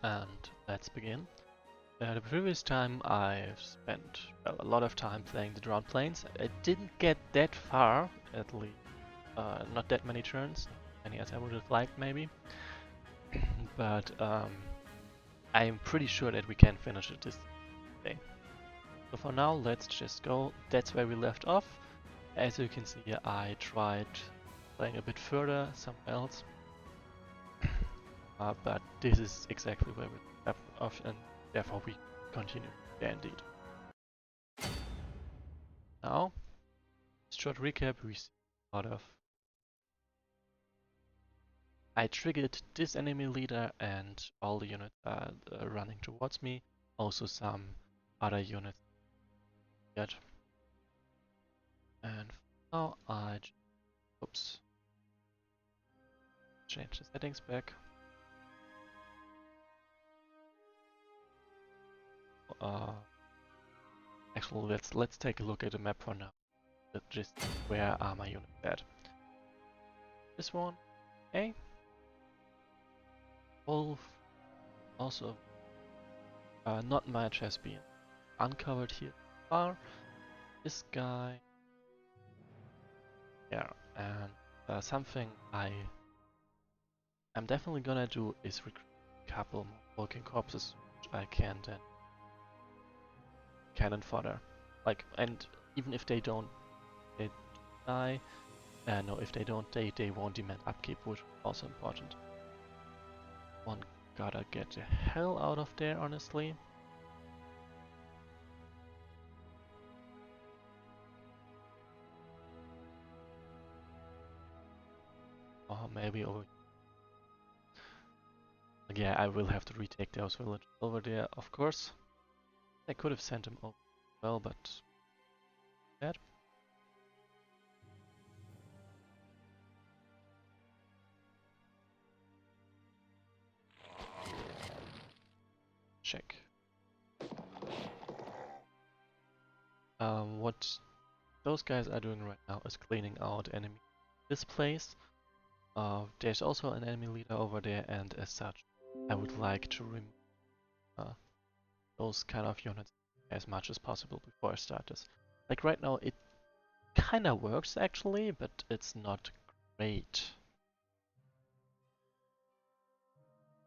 and let's begin. The previous time I've spent a lot of time playing the drone planes. I didn't get that far, at least not that many turns, many as I would have liked maybe, but I'm pretty sure that we can finish it this day. So for now, let's just go. That's where we left off. As you can see here, I tried playing a bit further somewhere else, but this is exactly where we left off, and therefore we continue there indeed. Now, short recap, we see a lot of... I triggered this enemy leader and all the units are running towards me, also some other units yet. And now I oops, change the settings back. Actually, let's take a look at the map for now. Just where are my units at? This one, okay. Wolf, also not much has been uncovered here so far. This guy, yeah, and something I'm definitely gonna do is recruit a couple more working corpses, which I can then cannon fodder. Like, and even if they don't, they die. No, if they don't, they won't demand upkeep, which is also important. One gotta get the hell out of there, honestly. Or maybe over. Yeah, I will have to retake those villages over there, of course. I could have sent them over well, but bad. Check. What those guys are doing right now is cleaning out enemy displays. There's also an enemy leader over there, and as such, I would like to remove those kind of units as much as possible before I start this. Like right now, it kinda works actually, but it's not great.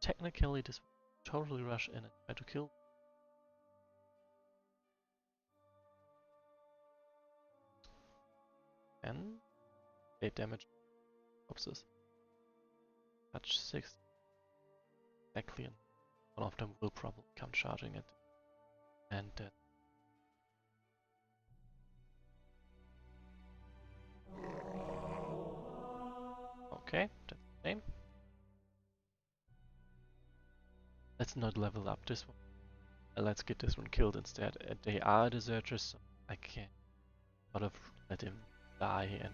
Technically, this will totally rush in and try to kill. And they damage corpses. Touch 6 exactly, and one of them will probably come charging it. And then okay, that's the same. Let's not level up this one. Let's get this one killed instead. They are deserters, so I can't sort of let him die and...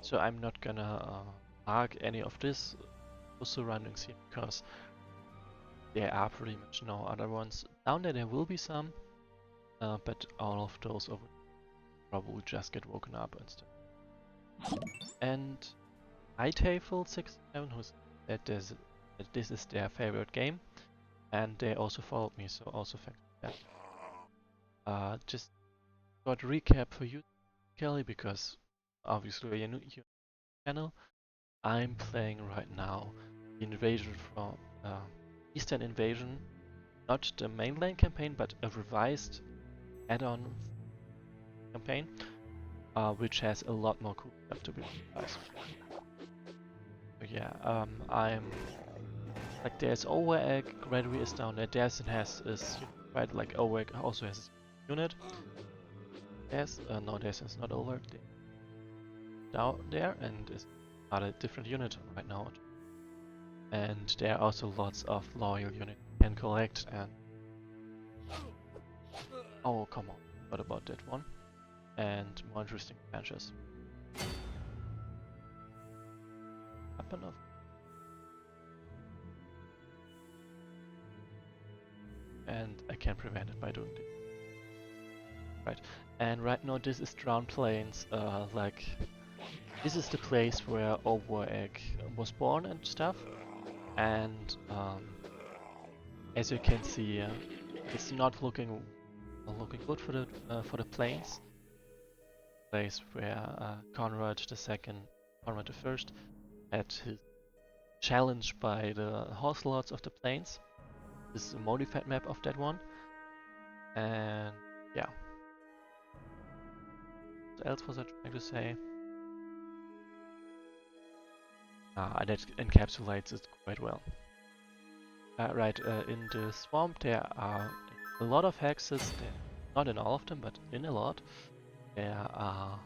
So I'm not gonna mark any of this surroundings here because there are pretty much no other ones. Down there will be some, but all of those over probably just get woken up instead. And Untitled 67, who said this is their favorite game, and they also followed me, so also thanks for that. Just got a recap for you, Kelly, because obviously you're new to your channel. I'm playing right now Invasion from Eastern Invasion, not the mainland campaign, but a revised add-on campaign, which has a lot more cool stuff to be honest. So yeah, I'm like there's Overegg, Gregory is down there, Dazen has is right, like Overegg also has a unit. Yes, no, Dazen is not over down there and is not a different unit right now. And there are also lots of loyal units you can collect and... Oh, come on, what about that one? And more interesting adventures. Up enough. And I can prevent it by doing this. Right. And right now this is Drowned Plains, like this is the place where Overegg was born and stuff. And as you can see, it's not looking good for the plains. Place where Conrad the First, had his challenge by the horse lords of the plains. This is a modified map of that one. And yeah. What else was I trying to say? That encapsulates it quite well. Right, in the swamp there are a lot of hexes. Not in all of them, but in a lot. There are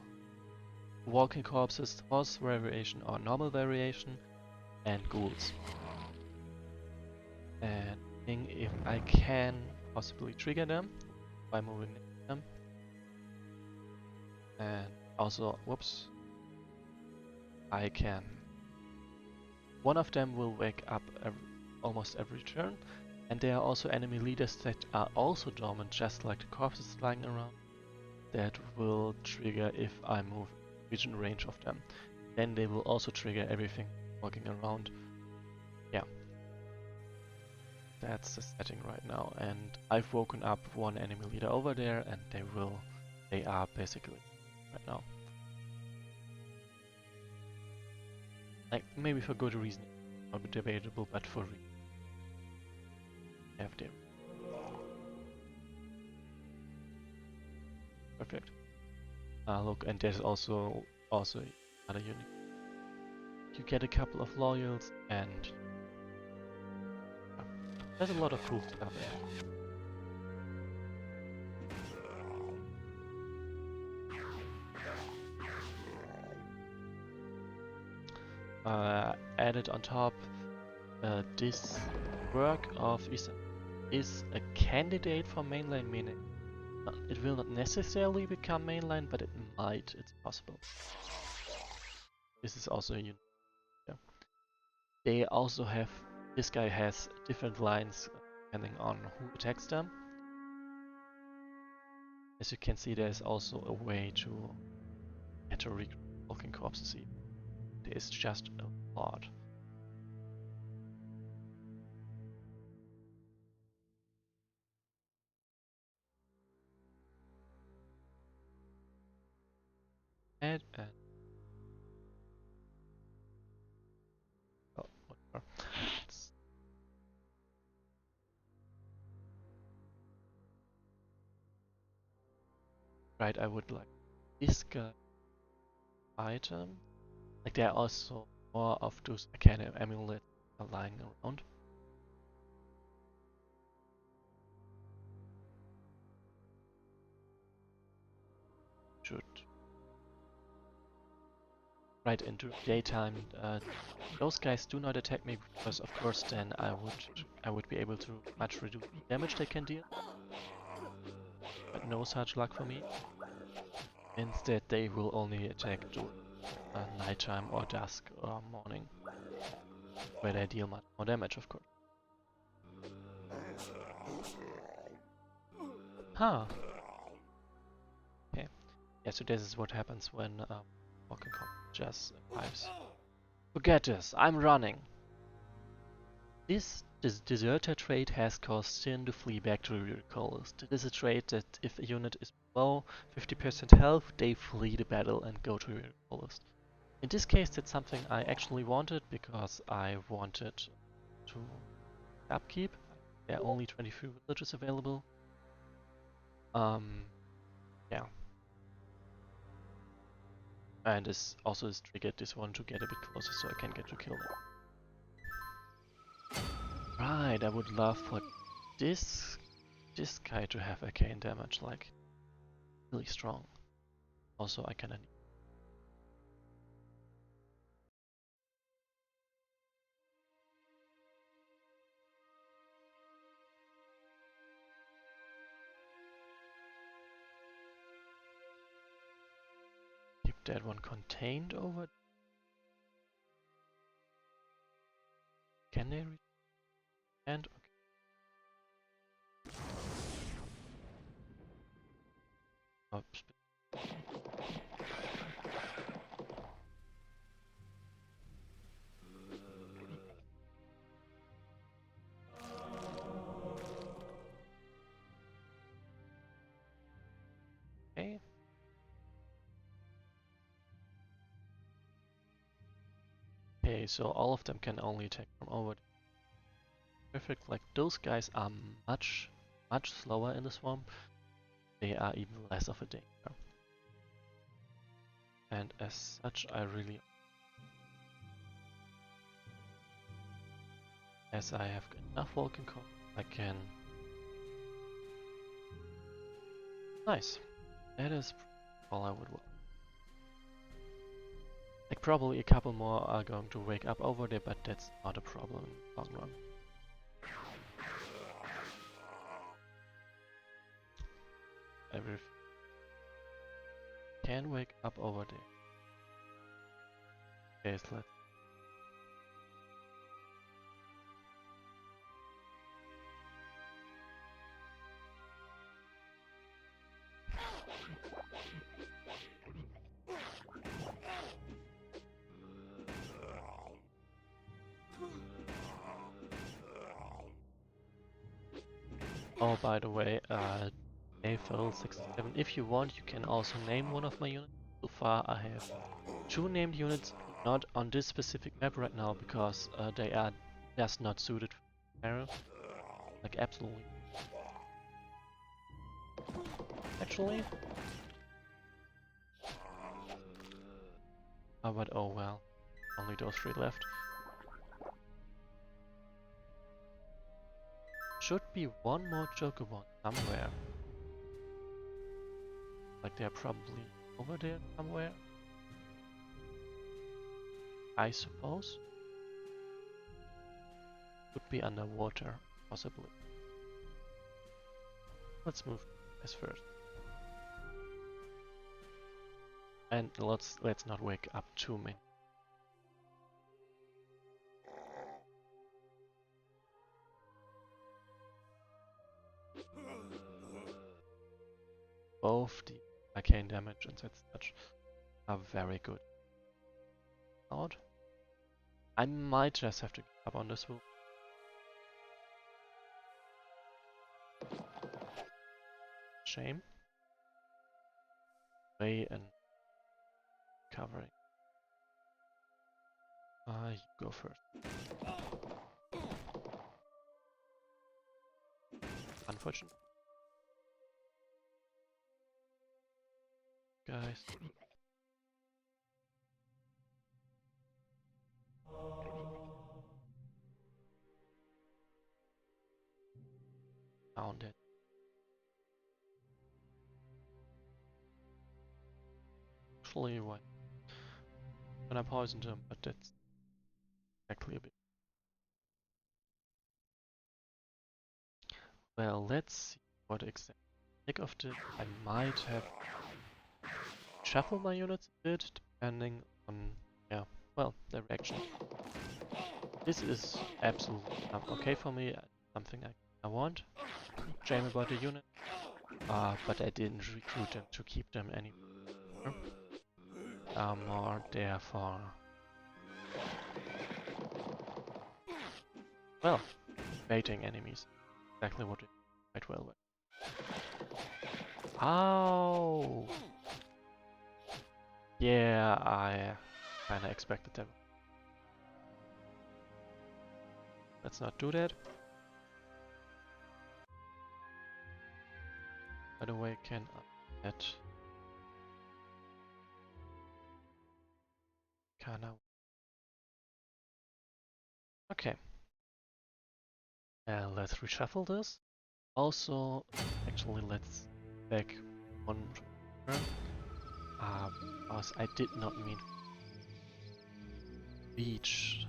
walking corpses, horse variation or normal variation, and ghouls. And if I can possibly trigger them by moving them. And also, whoops, I can. One of them will wake up almost every turn, and there are also enemy leaders that are also dormant, just like the corpses lying around, that will trigger if I move vision range of them. Then they will also trigger everything walking around. Yeah. That's the setting right now, and I've woken up one enemy leader over there, and they are basically right now. Like, maybe for good reason, not debatable, but for reason. Have them. Perfect. Look, and there's also another unit. You get a couple of loyals, and there's a lot of cool stuff there. Added on top, this work of Eastern is a candidate for mainline, meaning it will not necessarily become mainline, but it might, it's possible. This is also a unit. Yeah. They also have, this guy has different lines depending on who attacks them. As you can see, there's also a way to recruit walking corpses. There is just a lot. And oh, whatever. Right, I would like this guy item. Like there are also more of those arcane amulets lying around. Should right into daytime. Those guys do not attack me because, of course, then I would be able to much reduce the damage they can deal. But no such luck for me. Instead, they will only attack during nighttime or dusk or morning, where they deal much more damage, of course. Huh. Okay. Yeah, so this is what happens when walking just arrives. Forget this, I'm running. This deserter trait has caused Sin to flee back to the Recallist. It is a trait that if a unit is below 50% health, they flee the battle and go to the Recallist. In this case, that's something I actually wanted because I wanted to upkeep. There are only 23 villages available. Yeah. And this also is triggered this one to get a bit closer so I can get to kill them. Right, I would love for this guy to have arcane damage, like really strong. Also, I kinda need. Keep that one contained over. Can they reach? And okay. Okay. Okay, so all of them can only attack from over. Perfect. Like those guys are much slower in the swamp. They are even less of a danger. And as such, I really, as I have enough Vulcan core, I can. Nice. That is all I would want. Like probably a couple more are going to wake up over there, but that's not a problem in the long run. Everything can wake up over there. Okay, so let's. Oh, by the way, AFL67, if you want, you can also name one of my units. So far, I have 2 named units, not on this specific map right now, because they are just not suited for arrow. Like, absolutely. Actually. Oh, but oh well. Only those 3 left. Should be one more Chocobo somewhere. Like they're probably over there somewhere. I suppose. Could be underwater, possibly. Let's move as first. And let's not wake up too many. Both the arcane damage and such are very good. Out. I might just have to give up on this move. Shame. Way and covering. You go first. Unfortunate. Guys. Found it. Actually, what? And I poisoned him, but that's exactly a bit. Well, let's see what exactly. Think of this. I might have shuffled my units a bit, depending on, yeah, well, their reaction. This is absolutely okay for me. Something I want. Shame about the unit. But I didn't recruit them to keep them anymore. More therefore. Well, baiting enemies. Exactly what we quite well with. Ow! Yeah, I kinda expected that. Let's not do that. By the way, can I add Kana? Okay. Let's reshuffle this. Also, actually, let's back one turn. Because I did not mean beach.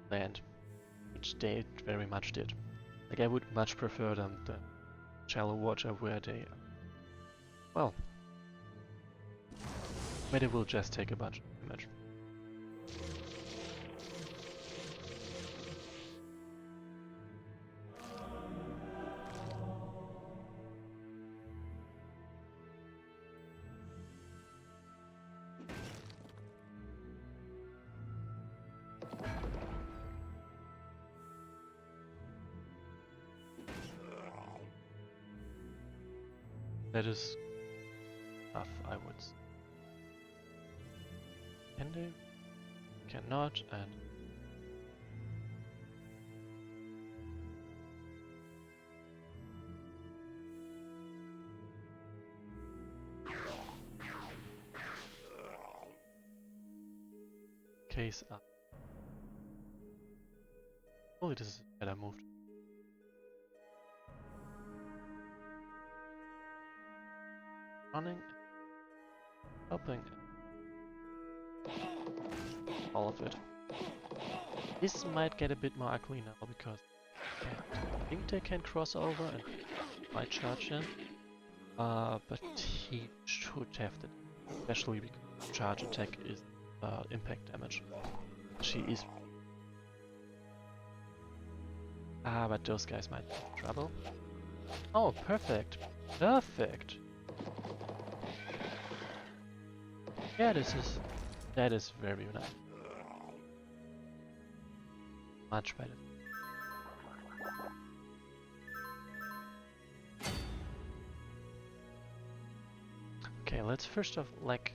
Land, which they very much did. Like, I would much prefer them the shallow water where they, well, where they will just take a bunch of damage. That is enough, I would say. Can they? Cannot, and case up. Oh, it is better moved. Running, helping, all of it. This might get a bit more ugly now because I think they can cross over and might charge in. But he should have that, especially because charge attack is impact damage. She is. But those guys might be in trouble. Oh, perfect. Perfect. Yeah, that is very nice. Much better. Okay, let's first off, like,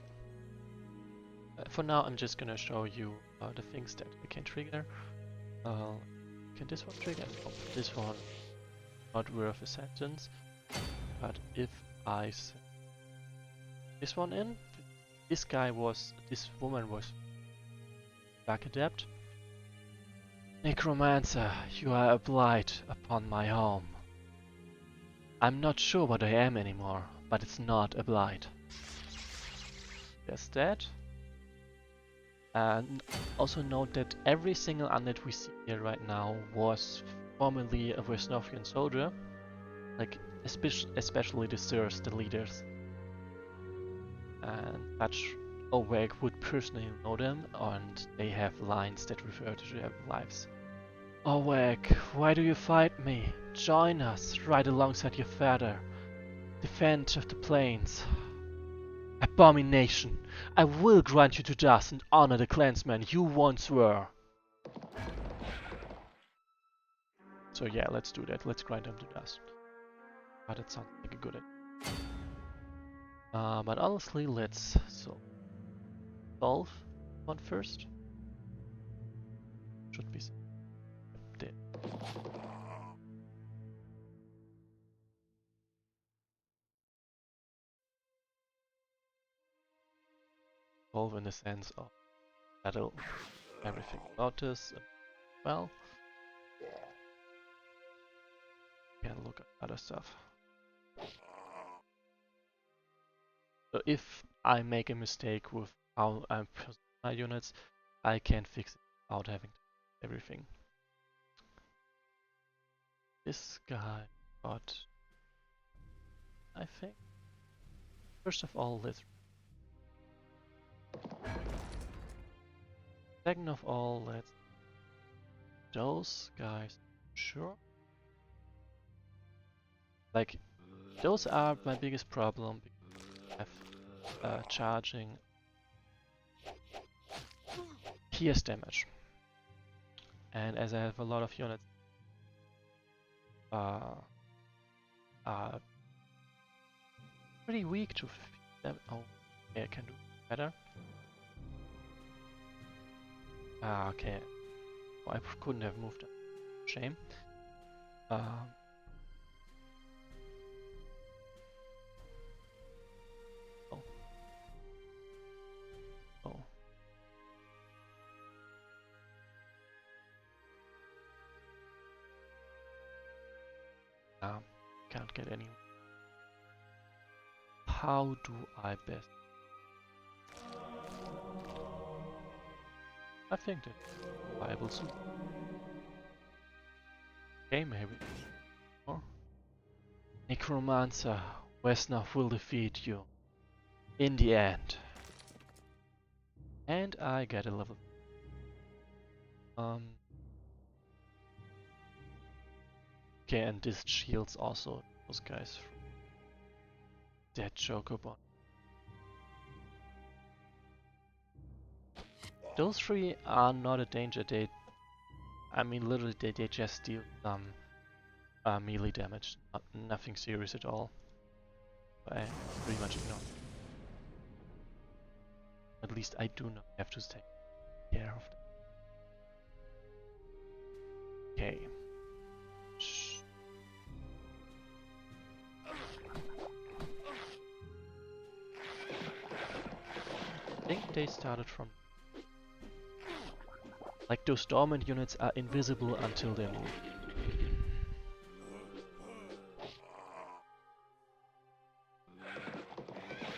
for now I'm just gonna show you the things that we can trigger. Can this one trigger? Oh, this one not worth a sentence. But if I send this one in, this woman was Dark Adept. Necromancer, you are a blight upon my home. I'm not sure what I am anymore, but it's not a blight. There's that. And also note that every single undead we see here right now was formerly a Wesnothian soldier. Like, especially the Sirs, the leaders. And such Oweg would personally know them, and they have lines that refer to their lives. Oweg, why do you fight me? Join us, right alongside your father. Defend of the plains. Abomination! I will grind you to dust and honor the clansman you once were. So yeah, let's do that. Let's grind them to dust. But that sounds like a good idea. But honestly, let's solve one first. Should be dead. Solve in the sense of battle everything about this. Well, can look at other stuff. So if I make a mistake with how I'm positioning my units, I can fix it without having everything. This guy got, I think. First of all, let's. Second of all, let's. Those guys, sure. Like, those are my biggest problem. I have charging pierce damage, and as I have a lot of units, pretty weak to them. Oh, okay, I can do better. Okay. Oh, I couldn't have moved them. Shame. Oh. Oh. Can't get any. How do I best? I think that's viable soon. Okay, maybe. Or Necromancer, Wesnoth will defeat you in the end. And I get a level. Okay, and this shields also those guys from that Chocobo. Those three are not a danger. I mean, literally, they just deal some melee damage. Nothing serious at all. I pretty much ignore. At least I do not have to take care of them. Okay. I think they started from... Like those dormant units are invisible until they move.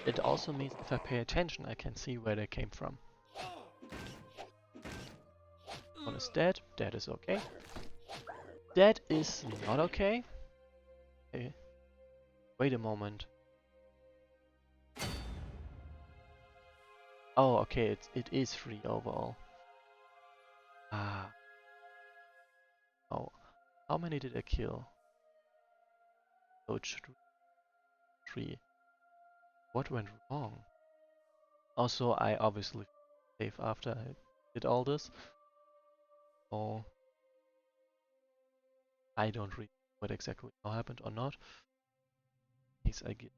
It also means if I pay attention I can see where they came from. One is dead, that is okay. That is not okay. Okay. Wait a moment. Oh, okay, it is free overall. Ah. Oh. How many did I kill? Oh, it's 3. What went wrong? Also, I obviously saved after I did all this. So I don't really know what exactly happened or not. Case I get.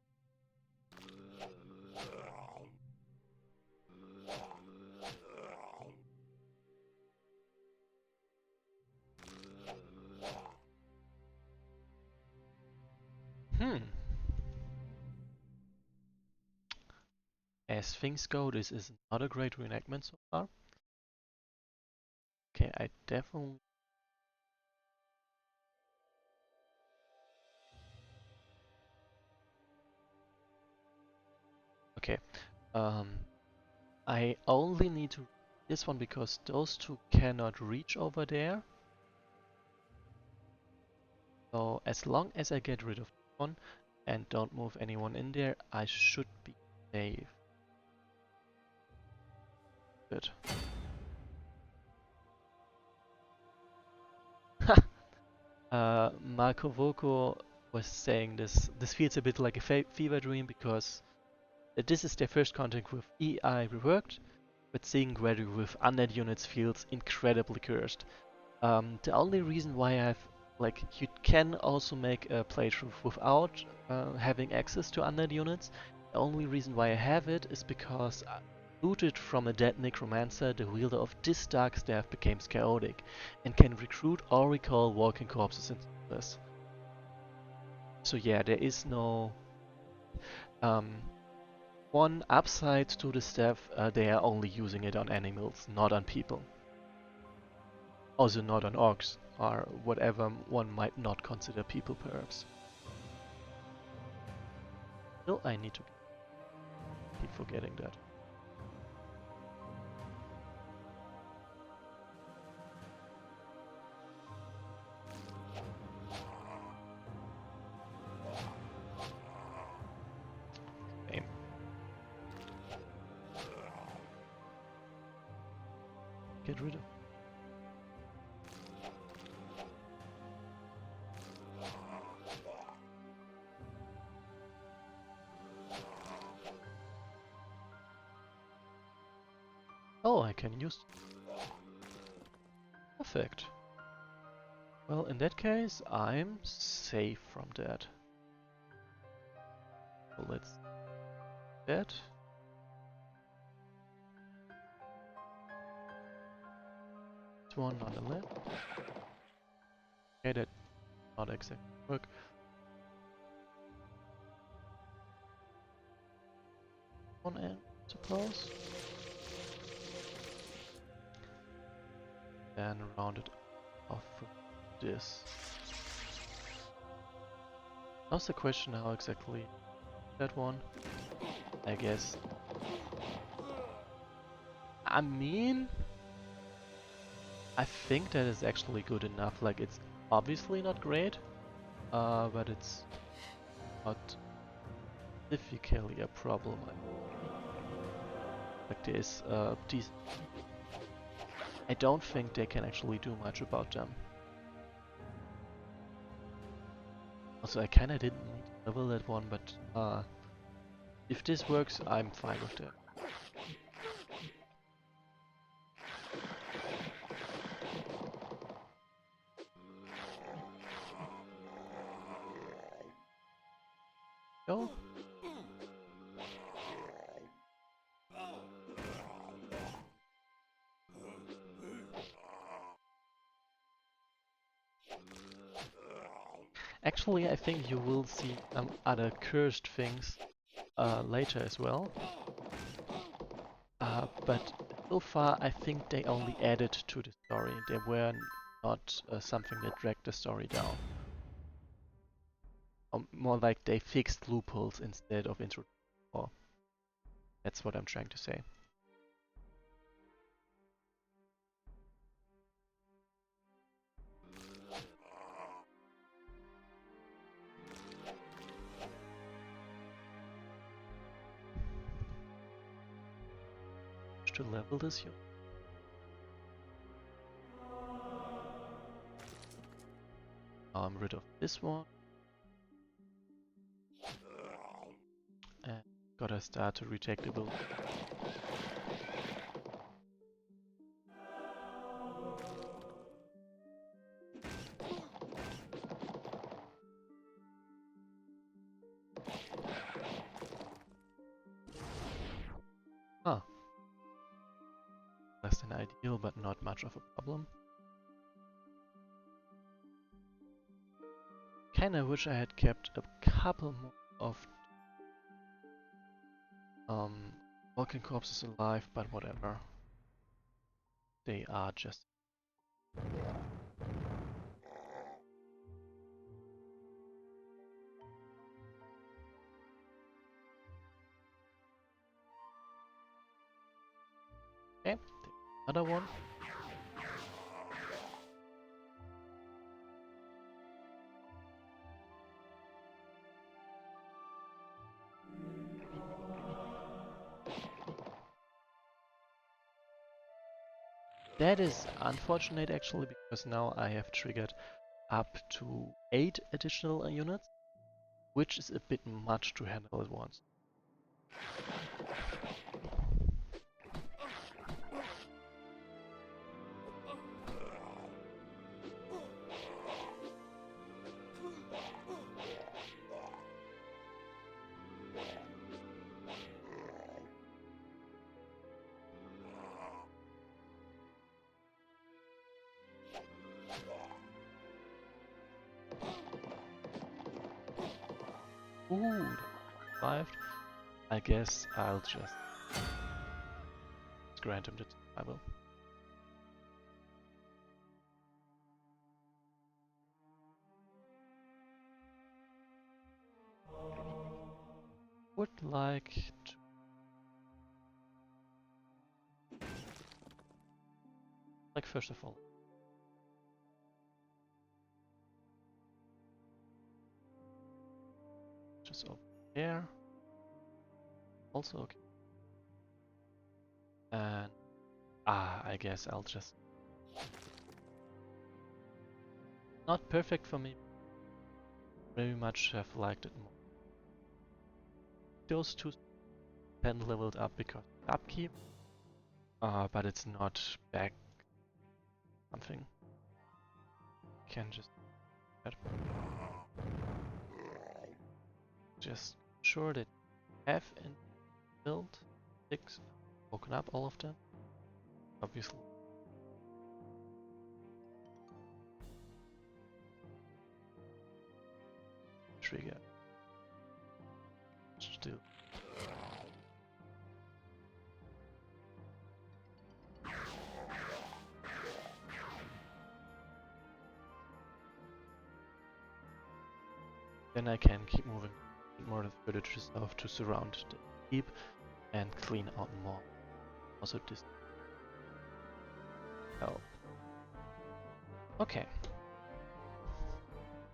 As things go, this is not a great reenactment so far. Okay, I definitely... Okay, I only need to this one because those two cannot reach over there. So as long as I get rid of one and don't move anyone in there, I should be safe. Good. Marco Voco was saying this feels a bit like a fever dream because this is their first contact with EI reworked, but seeing Gregory with undead units feels incredibly cursed. The only reason why you can also make a playthrough without having access to undead units. The only reason why I have it is because looted from a dead necromancer, the wielder of this dark staff became chaotic and can recruit or recall walking corpses into this. So yeah, there is no one upside to the staff. They are only using it on animals, not on people. Also not on orcs, or whatever one might not consider people perhaps. Still, I need to keep forgetting that. Aim. Get rid of. Oh, I can use... Perfect. Well, in that case, I'm safe from that. So let's do that. This one on the left. Okay, that not exactly work. One end, suppose. Then round it off with this. Now's the question how exactly that one. I guess. I mean, I think that is actually good enough. Like, it's obviously not great, but it's not significantly a problem. Like, there's these. I don't think they can actually do much about them. Also, I kinda didn't need to level that one, but if this works, I'm fine with that. Go. Actually, I think you will see some other cursed things later as well. But so far, I think they only added to the story. They were not something that dragged the story down. Or more like they fixed loopholes instead of introducing more. That's what I'm trying to say. To level this unit. I'm rid of this one. And gotta start to retake the building. Huh. Less than ideal, but not much of a problem. Kinda wish I had kept a couple more of Vulcan corpses alive, but whatever. They are just... Okay, another one. That is unfortunate actually, because now I have triggered up to 8 additional units, which is a bit much to handle at once. Ooh, they survived. I guess I'll just grant him the survival. Would like to... Like first of all, just over there. Also okay. And I guess I'll just... Not perfect for me. Very much have liked it more. Those two 10 leveled up because of upkeep. But it's not back something. Can just sure that have in build 6 woken up all of them. Obviously. Trigger. Still. Then I can keep moving more further to south to surround the keep and clean out more. Also this. Oh. Okay.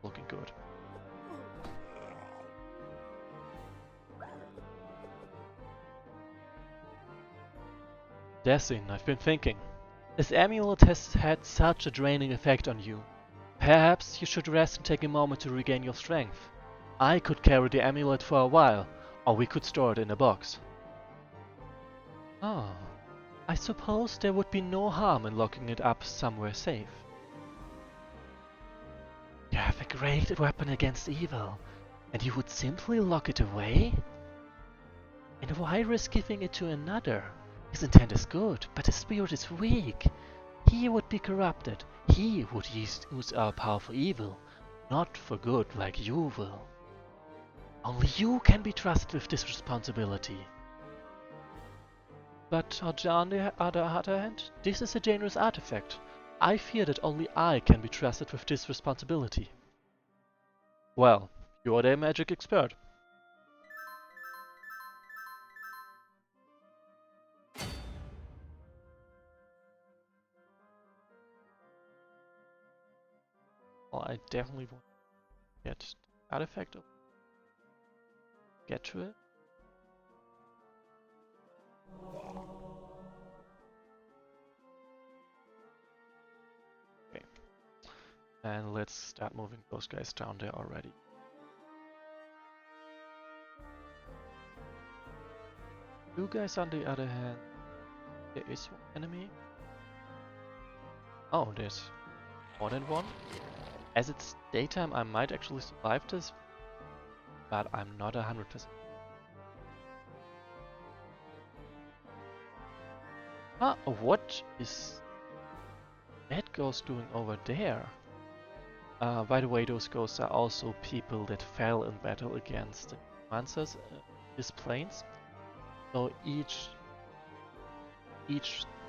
Looking good. Desin, I've been thinking. This amulet has had such a draining effect on you. Perhaps you should rest and take a moment to regain your strength. I could carry the amulet for a while, or we could store it in a box. Ah, I suppose there would be no harm in locking it up somewhere safe. You have a great weapon against evil, and you would simply lock it away? And why risk giving it to another? His intent is good, but his spirit is weak. he would be corrupted. He would use our power for evil, not for good like you will. Only you can be trusted with this responsibility. But on the other hand, this is a dangerous artifact. I fear that only I can be trusted with this responsibility. Well, you're the magic expert. Well, I definitely want to get the artifact. Get to it. Okay. And let's start moving those guys down there already. You guys, on the other hand, there is one enemy. Oh, there's more than one. As it's daytime, I might actually survive this, but I'm not 100%. Ah, what is that ghost doing over there? By the way, those ghosts are also people that fell in battle against the monsters, these planes. So each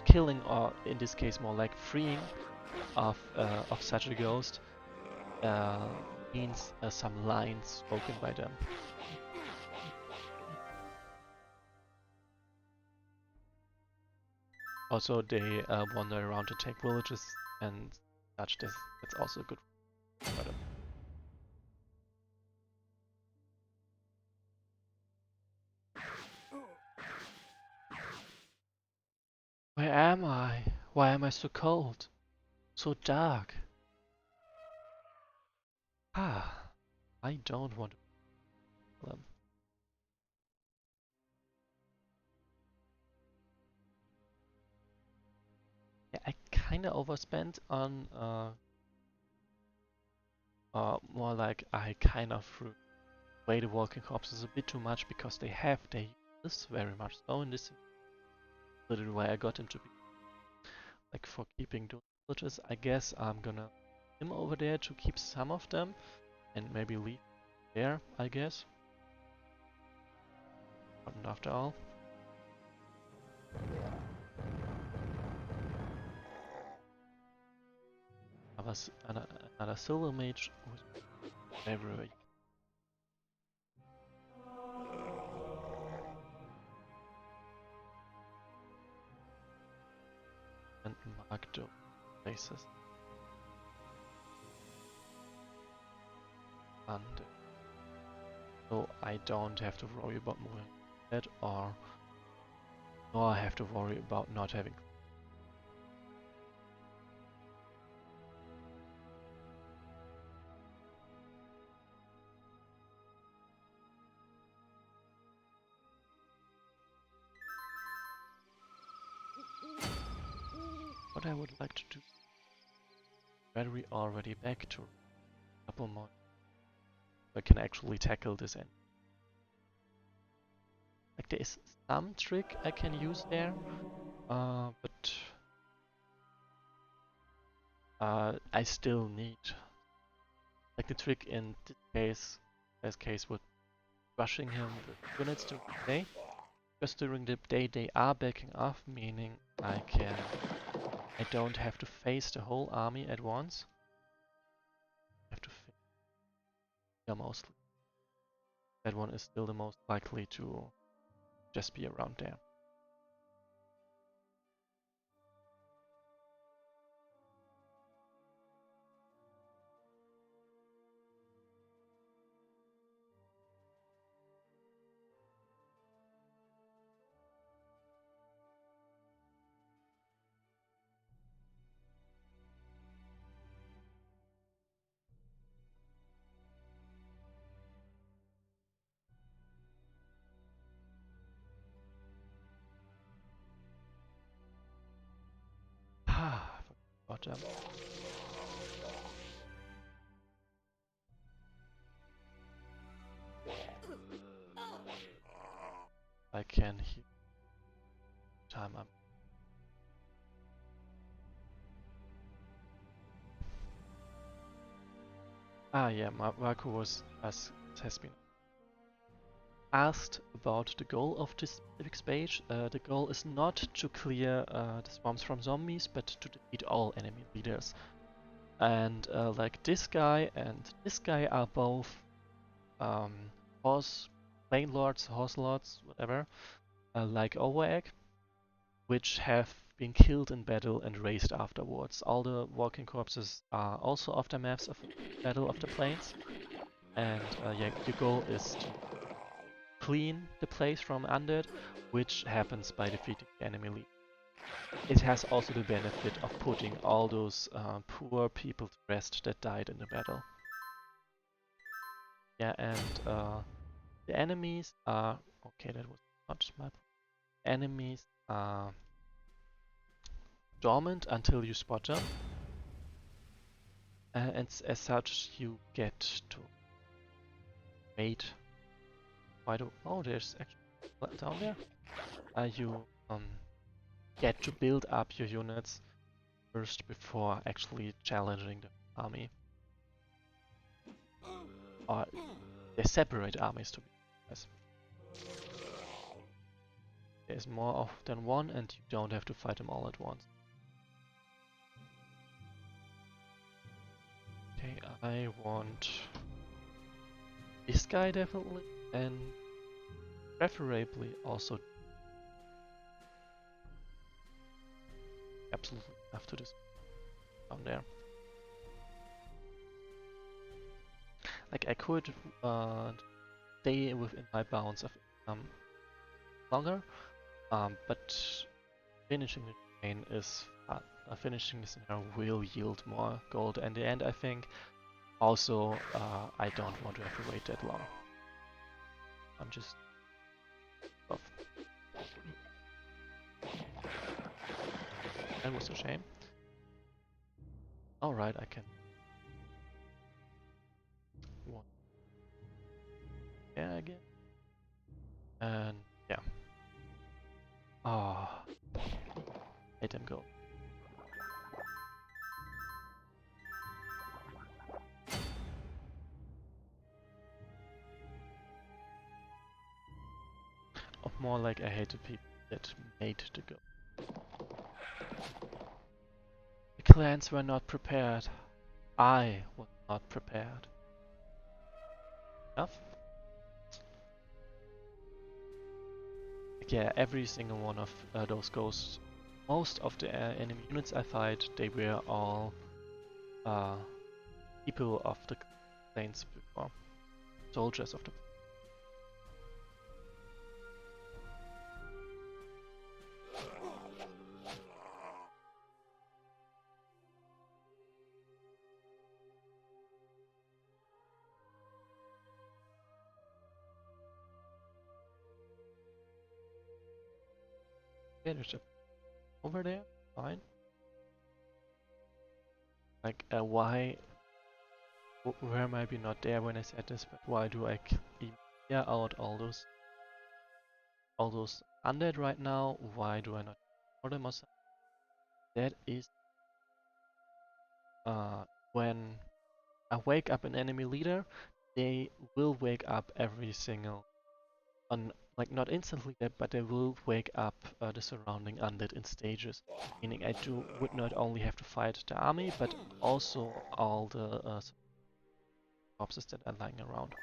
killing, or in this case more like freeing, of such a ghost means some lines spoken by them. Also, they wander around to take villages and such. That's also good for them. Where am I? Why am I so cold? So dark? Ah, I don't want to kill them. Yeah, I kinda overspent on more like I kind of threw away the walking corpses a bit too much because they have their uses very much so in this literally why I got them to be like for keeping those villages. I guess I'm gonna him over there to keep some of them and maybe leave there, I guess. But after all. Another silver mage who's everywhere. And mark those places. And so I don't have to worry about moving that, or nor I have to worry about not having. What I would like to do, battery already back to a couple more. I can actually tackle this end. Like there is some trick I can use there, but I still need, like the trick in this case would rushing him with units during the day. Because during the day they are backing off, meaning I don't have to face the whole army at once. I have to face, yeah, mostly. That one is still the most likely to just be around there. Ah, I forgot them. I can heal time up. Ah, yeah, Marco has been asked about the goal of this specific stage. The goal is not to clear the swarms from zombies, but to defeat all enemy leaders. And like this guy and this guy are both um, plane lords, horse lords, whatever, like Overegg, which have been killed in battle and raised afterwards. All the walking corpses are also aftermaths of Battle of the Plains, and yeah, your goal is to clean the place from undead, which happens by defeating the enemy lead. It has also the benefit of putting all those poor people to rest that died in the battle. Yeah, and the enemies are... Okay, that was not my... Enemies are dormant until you spot them. And as such, you get to wait quite a... Oh, there's actually down there. You get to build up your units first before actually challenging the army. Or they separate armies to be precise. There's more than one and you don't have to fight them all at once. Okay, I want this guy definitely, and preferably also absolutely after this down there. Like I could stay within my bounds of longer, but finishing the campaign is fun. Finishing the scenario will yield more gold in the end, I think. Also, I don't want to have to wait that long. I'm just off. That was a shame. Alright, I can. One. Yeah, again. And yeah. Ah, let them go. Or more like I hate the people that made the go. The clans were not prepared. I was not prepared. Enough? Yeah, every single one of those ghosts. Most of the enemy units I fight, they were all people of the plains before. Soldiers of the leadership. Over there? Fine. Like, why... Where am I be not there when I said this, but why do I clear out all those undead right now? Why do I not order them or something? That is when I wake up an enemy leader, they will wake up every single like not instantly, but they will wake up the surrounding undead in stages. Meaning I would not only have to fight the army, but also all the corpses that are lying around.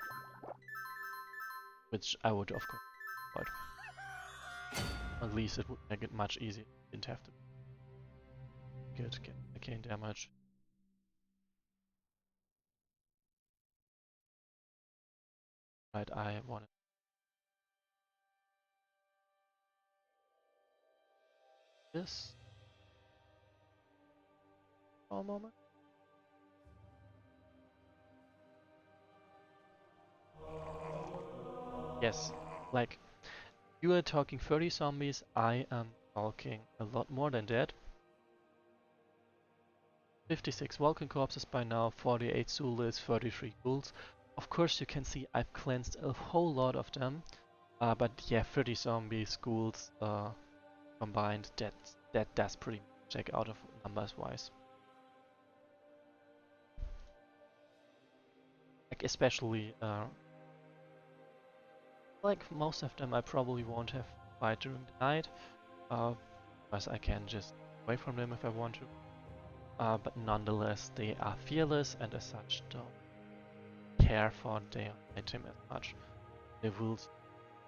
Which I would of course avoid. At least it would make it much easier. Didn't have to get arcane damage. Right, I wanted this for a moment. Yes, like you are talking 30 zombies, I am talking a lot more than that. 56 Vulcan corpses by now, 48 Zulus, 33 ghouls. Of course you can see I've cleansed a whole lot of them, but yeah, 30 zombies, ghouls combined, that does pretty much check out of numbers wise. like especially like most of them I probably won't have fight during the night, because I can just away from them if I want to. But nonetheless, they are fearless and as such don't care for their item as much. They will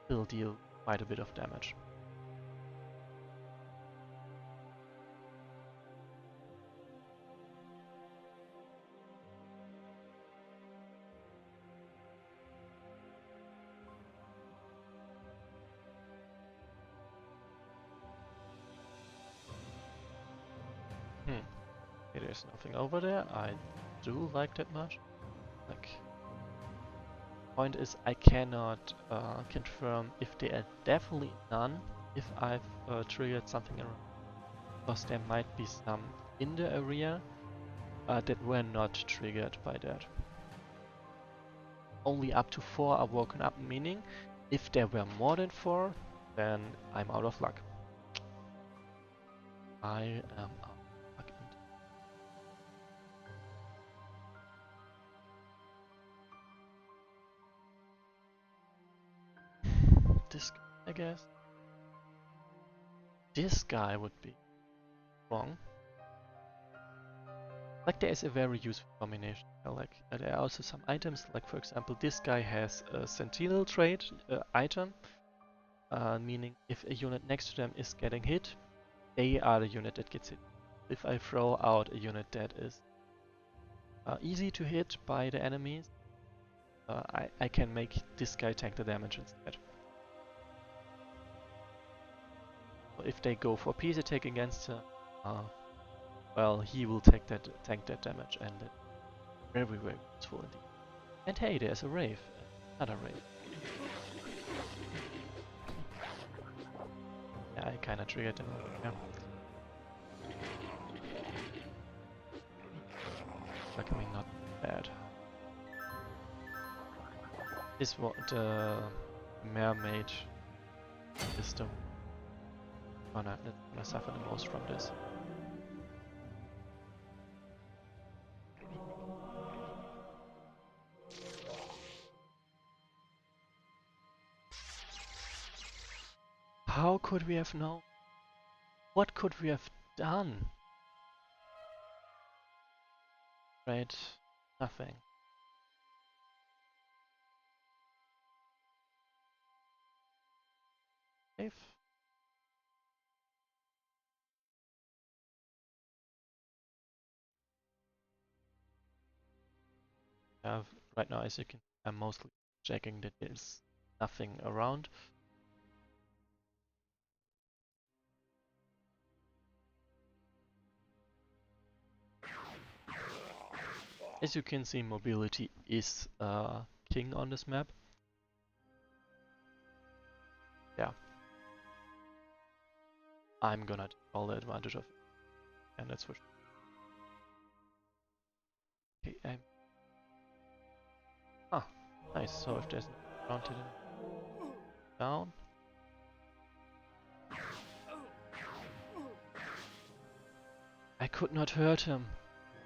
still deal quite a bit of damage. Okay, there's nothing over there. I do like that much. Like, point is I cannot confirm if there are definitely none if I've triggered something around. Because there might be some in the area that were not triggered by that. Only up to 4 are woken up, meaning if there were more than 4, then I'm out of luck. I am out of luck. This guy, I guess. This guy would be wrong. Like there is a very useful combination. Like there are also some items, like for example this guy has a sentinel trait item, meaning if a unit next to them is getting hit, they are the unit that gets hit. If I throw out a unit that is easy to hit by the enemies, I can make this guy tank the damage instead. So if they go for peace attack against him, well, he will tank that damage, and that's very, very useful indeed. And hey, there's a Wraith. Another Wraith. Yeah, I kinda triggered him. Yeah. Luckily not bad. This was the mermaid is the gonna suffer the most from this. How could we have known? What could we have done? Right? Nothing. Safe? Right now, as you can, I'm mostly checking that there's nothing around. As you can see, mobility is king on this map. Yeah. I'm gonna take all the advantage of it. And that's for sure. Okay, ah, nice. So if there's no around hidden down. I could not hurt him.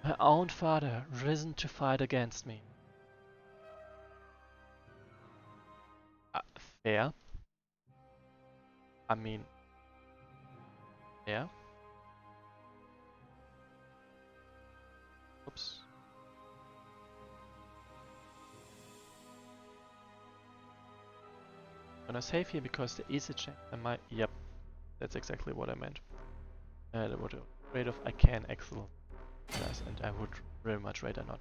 My own father, risen to fight against me. Fair. I mean, yeah. Oops. I'm gonna save here because there is a chance I might. Yep, that's exactly what I meant. That would afraid of I can excel, guys, and I would very much rather not.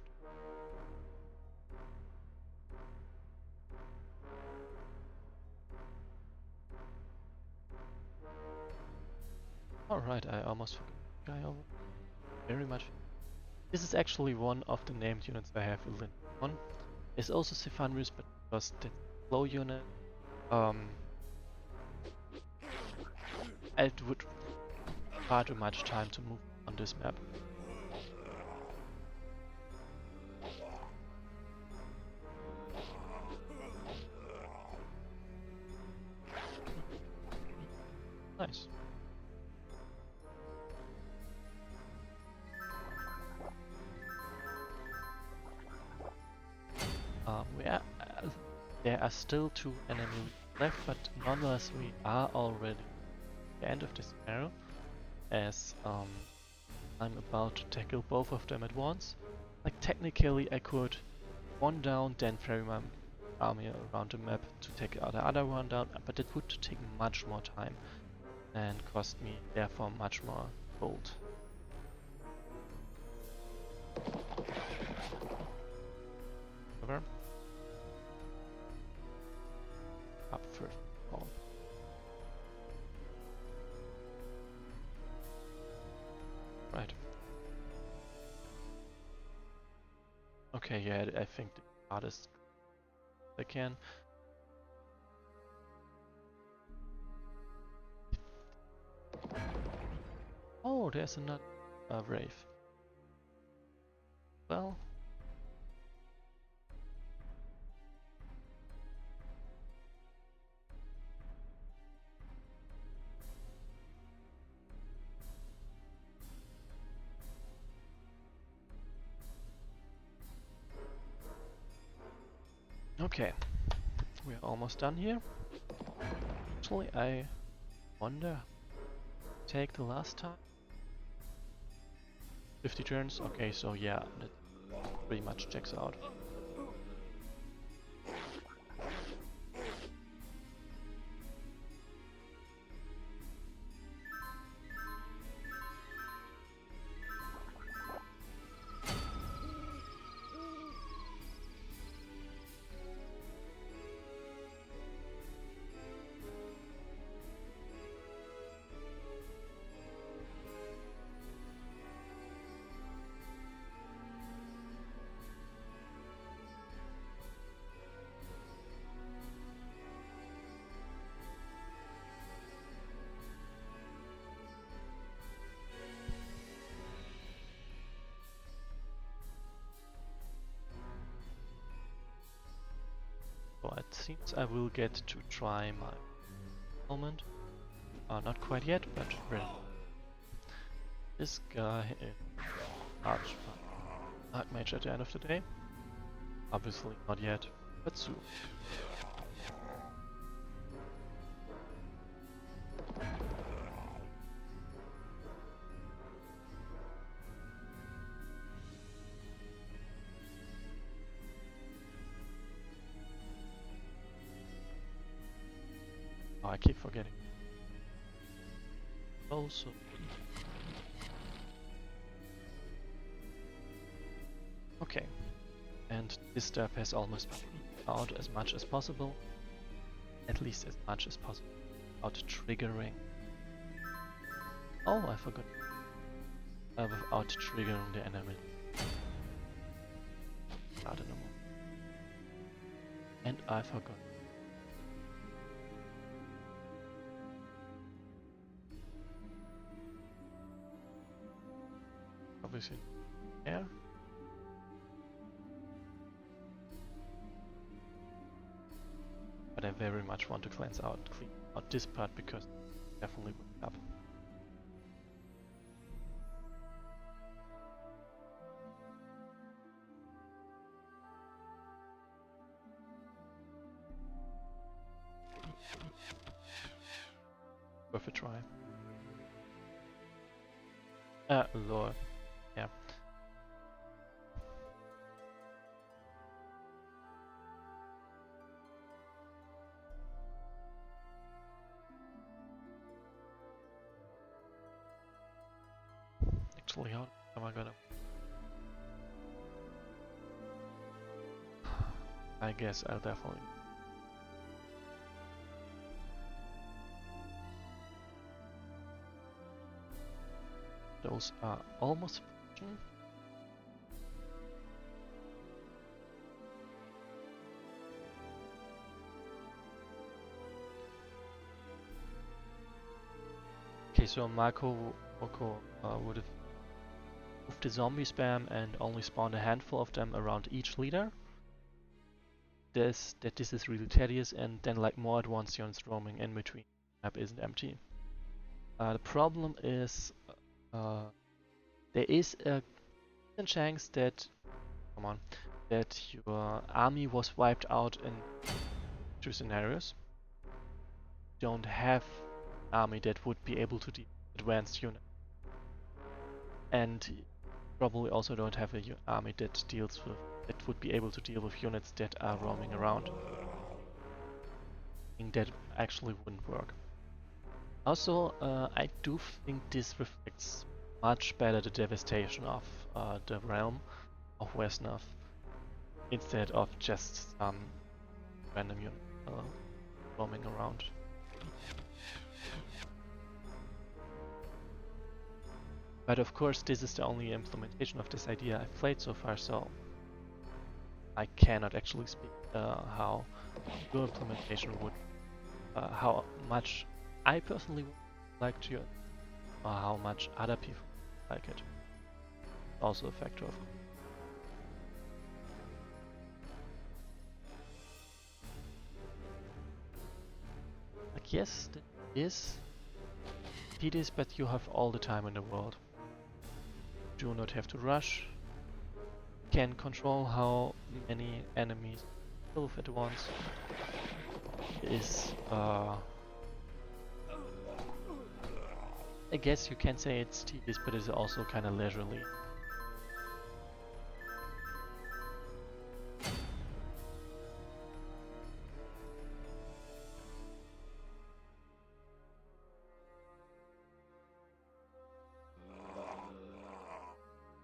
Alright, I almost forgot the guy over. Very much. This is actually one of the named units I have in one. It's also Sephanrius, but because the slow unit, it would far too much time to move on this map. Nice. there are still 2 enemies left, but nonetheless we are already at the end of this scenario, as I'm about to tackle both of them at once. Like technically I could one down, then ferry my army around the map to take the other one down, but it would take much more time and cost me therefore much more gold. However, up first. Oh. Right. Okay, yeah, I think the hardest I can. Oh, there's another Wraith. Well. Okay, we're almost done here. Actually, I wonder, take the last time? 50 turns? Okay, so yeah, that pretty much checks out. So it seems I will get to try my moment. Not quite yet, but really. This guy is Archmage at the end of the day. Obviously not yet, but soon. Oh, I keep forgetting. Also. Okay. And this stuff has almost been out as much as possible. At least as much as possible. Without triggering. Oh, I forgot. Without triggering the enemy. I don't know. And I forgot. Obviously, there. But I very much want to clean out this part because it definitely would up. Worth a try. Lord. Yeah. Actually, how am I gonna... I guess I'll definitely... Those are almost finished. Okay, so Marco would have moved the zombie spam and only spawned a handful of them around each leader. This is really tedious, and then like more advanced units roaming in between. The map isn't empty. The problem is there is a chance that that your army was wiped out in two scenarios. You don't have an army that would be able to deal with advanced units. And probably also don't have an army that would be able to deal with units that are roaming around. I think that actually wouldn't work. Also, I do think this reflects much better the devastation of the realm of Wesnoth instead of just some random unit roaming around. But of course, this is the only implementation of this idea I've played so far, so I cannot actually speak how your implementation would, how much I personally would like to, or how much other people like it. Also a factor of. Like, yes, that is tedious, but you have all the time in the world. Do not have to rush. Can control how many enemies kill at once. Is I guess you can say it's tedious, but it's also kind of leisurely.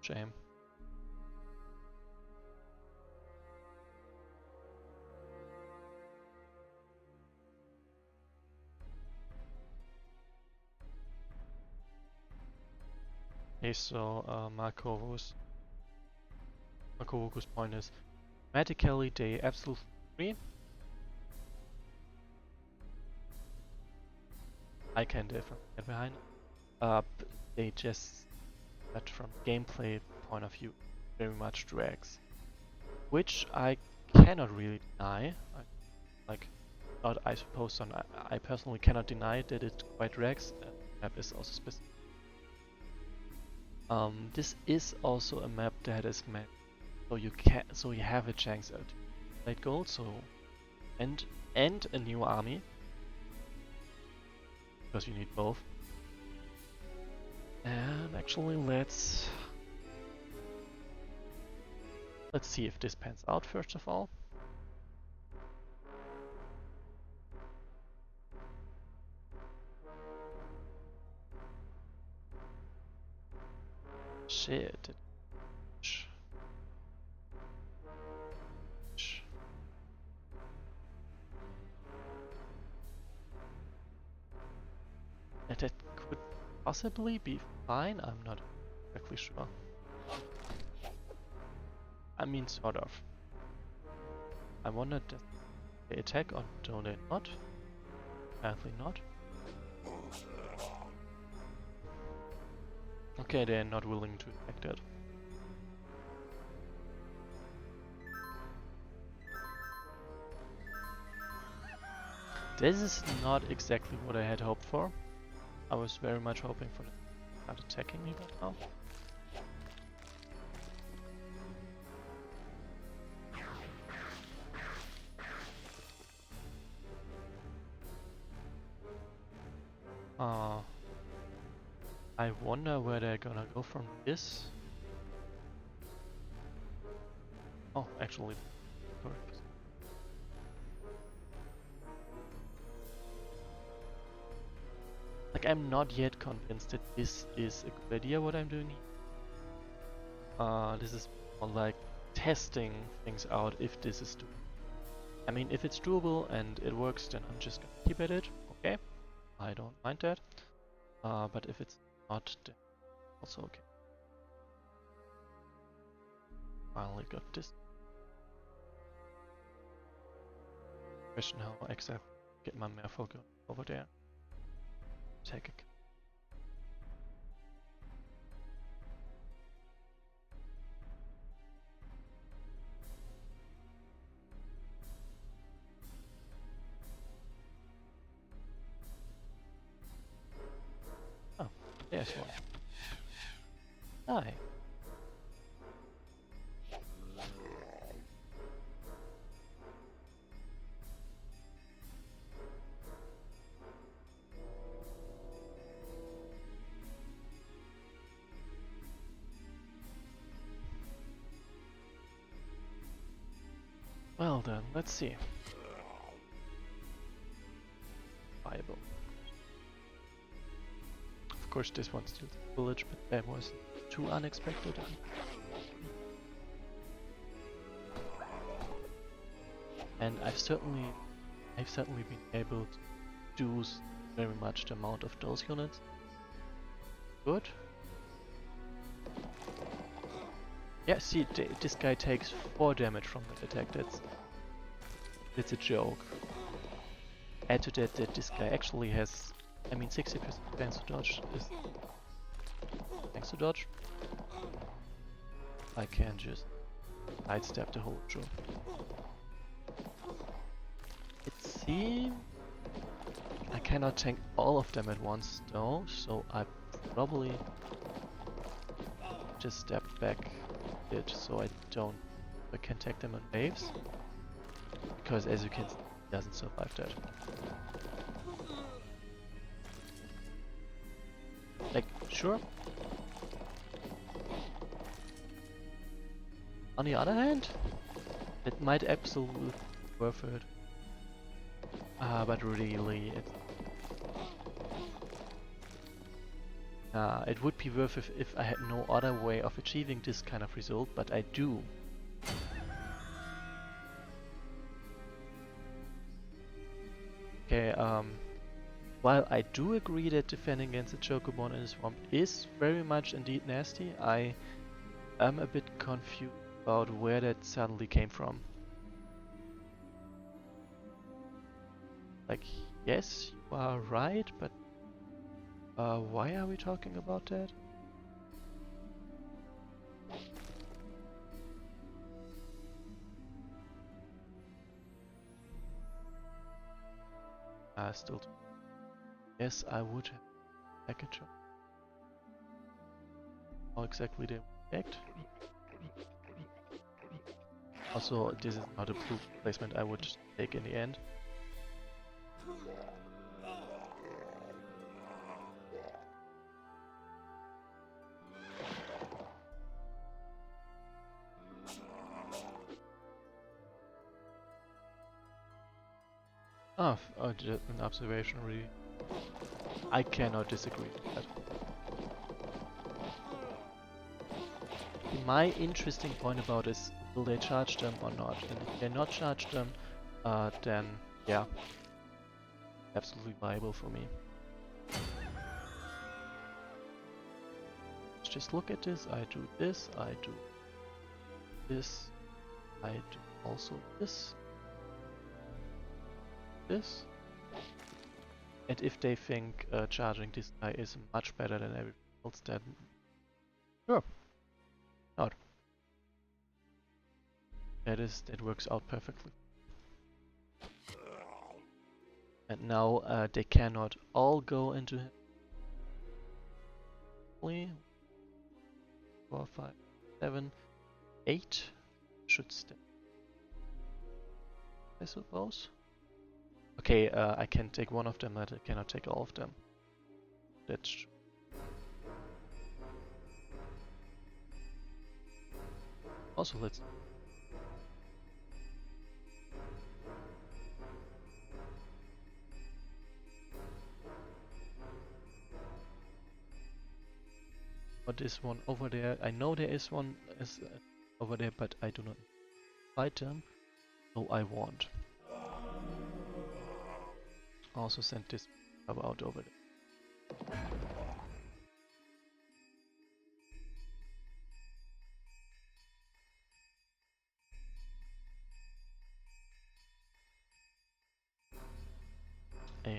Shame. Okay, so Markovo's point is, mathematically they absolutely agree. I can definitely get behind it. They just, but from gameplay point of view, very much drags, which I cannot really deny. I suppose I personally cannot deny that it quite drags. The map is also specific. This is also a map that is meant so you have a chance at late gold, and a new army, because you need both. And actually, let's see if this pans out first of all. Shit. That could possibly be fine, I'm not exactly sure. I mean, sort of. I wonder, does they attack or do they not? Apparently not. Okay, they're not willing to attack that. This is not exactly what I had hoped for. I was very much hoping for them to start attacking me right now. I wonder where they're gonna go from this. Oh, actually, correct. Like, I'm not yet convinced that this is a good idea what I'm doing here. This is more like testing things out if this is doable. I mean, if it's doable and it works, then I'm just gonna keep at it. Okay, I don't mind that. But if it's not, then also okay. Finally got this. Question how exactly get my merfolk over there. Take a. Oh, there's one. Hi. Well then, let's see. Viable. Of course, this one's still village, but that was too unexpected. And I've certainly been able to do very much the amount of those units. Good. Yeah, see, this guy takes 4 damage from the attack. That's a joke. Add to that this guy actually has, I mean, 60% chance to dodge is thanks to dodge. I can just sidestep the whole show. It seems I cannot tank all of them at once though, so I probably just step back a bit so I can tank them in waves. Because as you can see, it doesn't survive that. Like, sure. On the other hand, it might absolutely be worth it. But really, it would be worth it if I had no other way of achieving this kind of result, but I do. Okay, while I do agree that defending against the Chocobon in the swamp is very much indeed nasty, I am a bit confused about where that suddenly came from. Like, yes, you are right, but why are we talking about that? Still, yes, I would have package. How exactly they react. Also, this is not a blue placement I would take in the end. Just an observation really. I cannot disagree with that. My interesting point about is, will they charge them or not? And if they not charge them, then yeah, absolutely viable for me. Let's just look at this. I do this, I do this, I do also this. This. And if they think charging this guy is much better than everything else, then sure, not. That works out perfectly. And now they cannot all go into him. 4, 5, 7, 8 should stay, I suppose. Okay, I can take one of them, but I cannot take all of them. That's also let's. What is one over there? I know there is one over there, but I do not fight them, so I won't. Also send this out over there.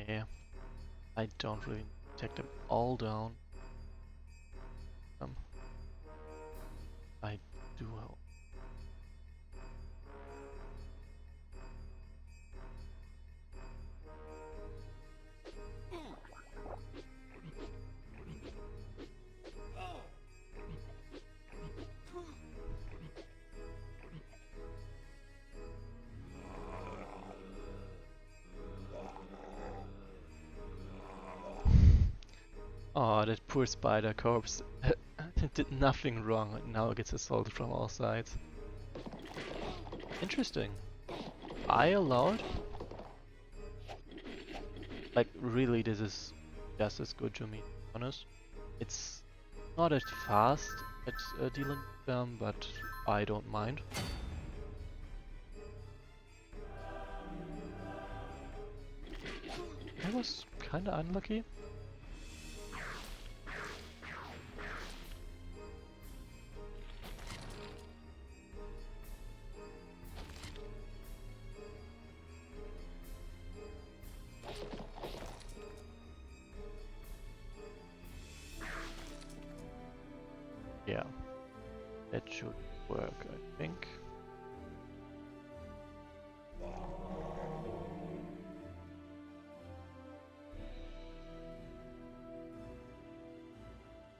Yeah, I don't really take them all down. I do hope. Oh, that poor spider corpse. It did nothing wrong and now it gets assaulted from all sides. Interesting. I allowed? Like, really, this is just as good to me, to be honest. It's not as fast at dealing with them, but I don't mind. I was kinda unlucky. Yeah, that should work, I think.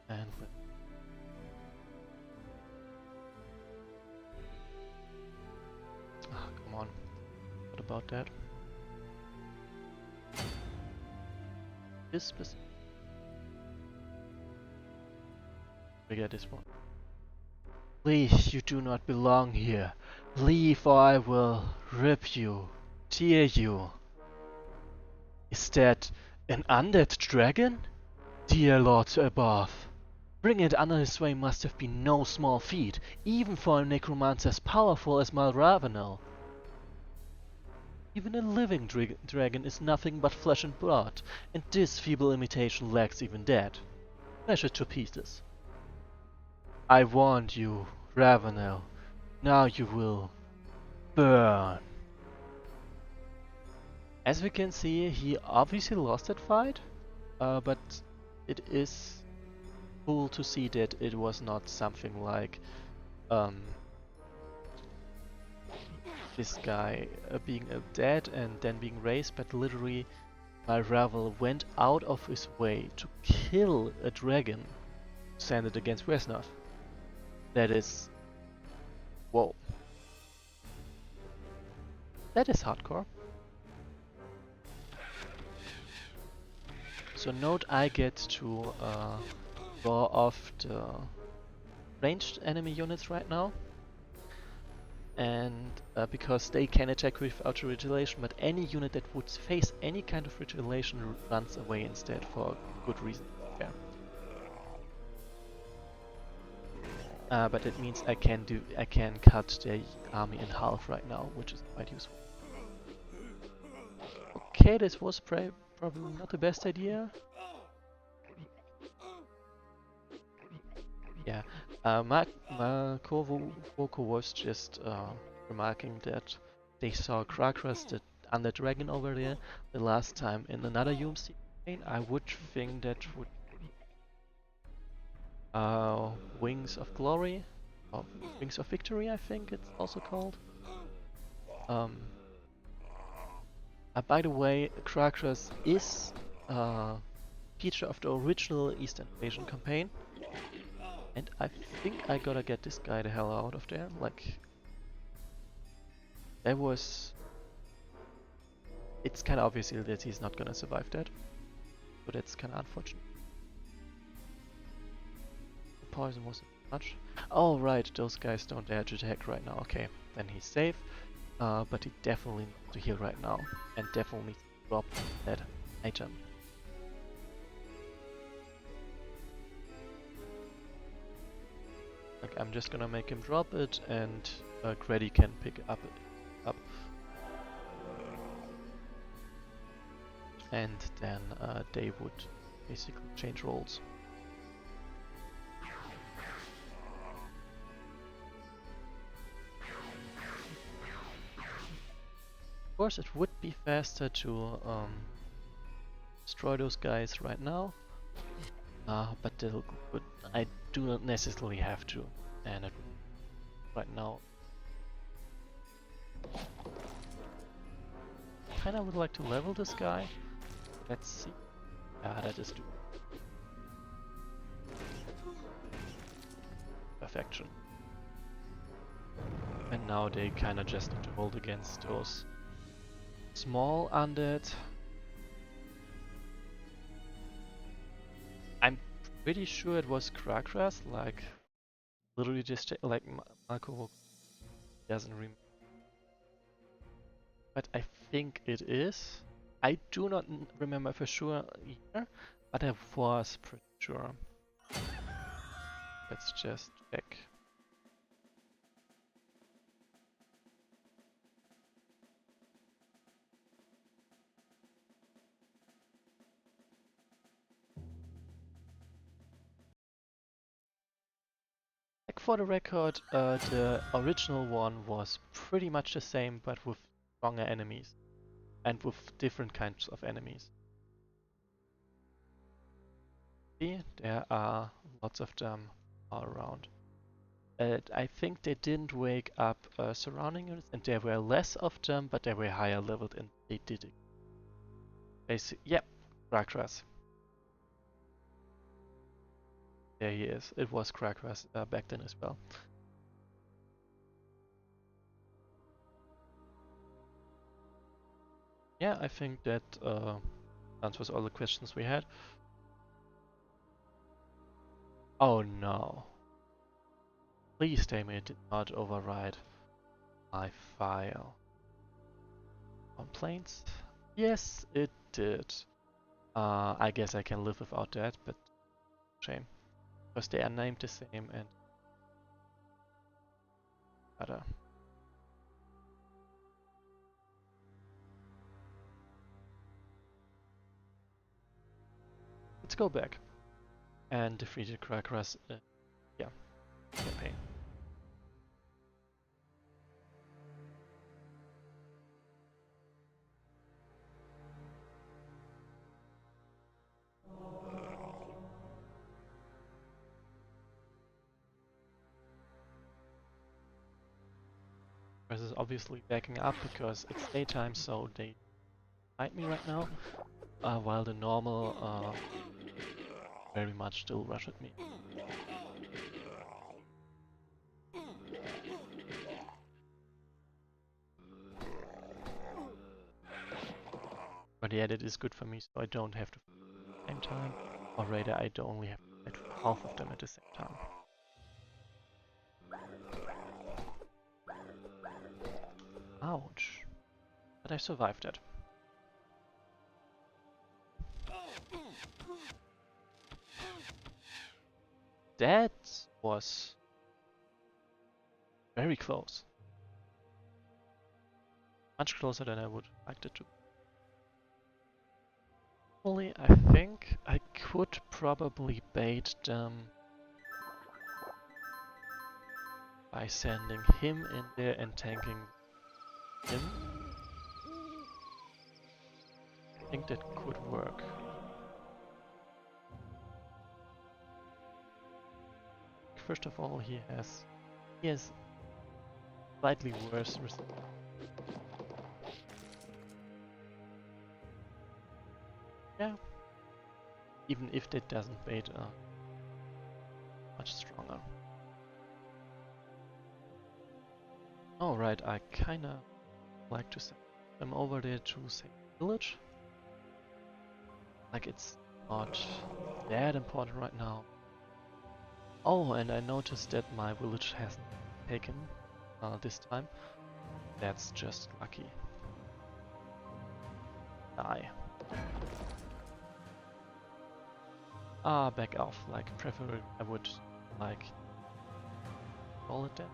And ah, come on. What about that? This specific. We get this one. Please, you do not belong here. Leave or I will rip you, tear you. Is that an undead dragon? Dear Lord above. Bringing it under his sway must have been no small feat, even for a necromancer as powerful as Malravenel. Even a living dragon is nothing but flesh and blood, and this feeble imitation lacks even that. Smash it to pieces. I warned you, Ravenel. Now you will burn. As we can see, he obviously lost that fight, but it is cool to see that it was not something like this guy being dead and then being raised, but literally Ravel went out of his way to kill a dragon, send it against Wesnoth. That is... whoa. That is hardcore. So note I get to draw off the ranged enemy units right now. And because they can attack without retaliation, but any unit that would face any kind of retaliation runs away instead for good reason. Yeah. But it means I can cut the army in half right now, which is quite useful. Okay, this was probably not the best idea. Yeah, Marco was just remarking that they saw Krakras, the undead dragon over there, the last time in another UMC campaign. I would think that would Wings of Glory, or Wings of Victory, I think it's also called. By the way, Krakras is a feature of the original Eastern Invasion campaign. And I think I gotta get this guy the hell out of there. Like, that was... It's kinda obvious that he's not gonna survive that. So that's kinda unfortunate. The poison wasn't much. Oh right, those guys don't dare to attack right now. Okay, then he's safe. But he definitely needs to heal right now. And definitely needs to drop that item. Like, I'm just gonna make him drop it, and Grady can pick up. And then they would basically change roles. Of course, it would be faster to destroy those guys right now, but I do not necessarily have to, and right now kinda would like to level this guy. Let's see. That is doable. Perfection. And now they kinda just need to hold against those small undead. I'm pretty sure it was Krakras, like literally just like Marco doesn't remember. but I think it is. I do not remember for sure either, but I was pretty sure. Let's just check. Like for the record, the original one was pretty much the same, but with stronger enemies and with different kinds of enemies. See, there are lots of them all around. I think they didn't wake up surrounding units, and there were less of them, but they were higher leveled, and they did it. Yep, Krakras. There he is. It was Krakras back then as well. Yeah, I think that answers all the questions we had. Oh no. Please tell me it did not override my file. Complaints? Yes, it did. I guess I can live without that, but shame. Because they are named the same and other. Let's go back and defeat the Krakras. Yeah, campaign. This is obviously backing up because it's daytime, so they fight me right now, while the normal very much still rush at me. But yeah, that is good for me, so I don't have to fight at the same time, or rather I only have to fight half of them at the same time. Ouch. But I survived that. That was very close. Much closer than I would like it to. Only I think I could probably bait them by sending him in there and tanking him. I think that could work. First of all, he has slightly worse resistance. Yeah. Even if that doesn't bait much stronger. Alright, I kinda like to send them over there to say village. Like it's not that important right now. Oh, and I noticed that my village hasn't taken this time. That's just lucky. Die. Back off. Like, preferably I would like call it that.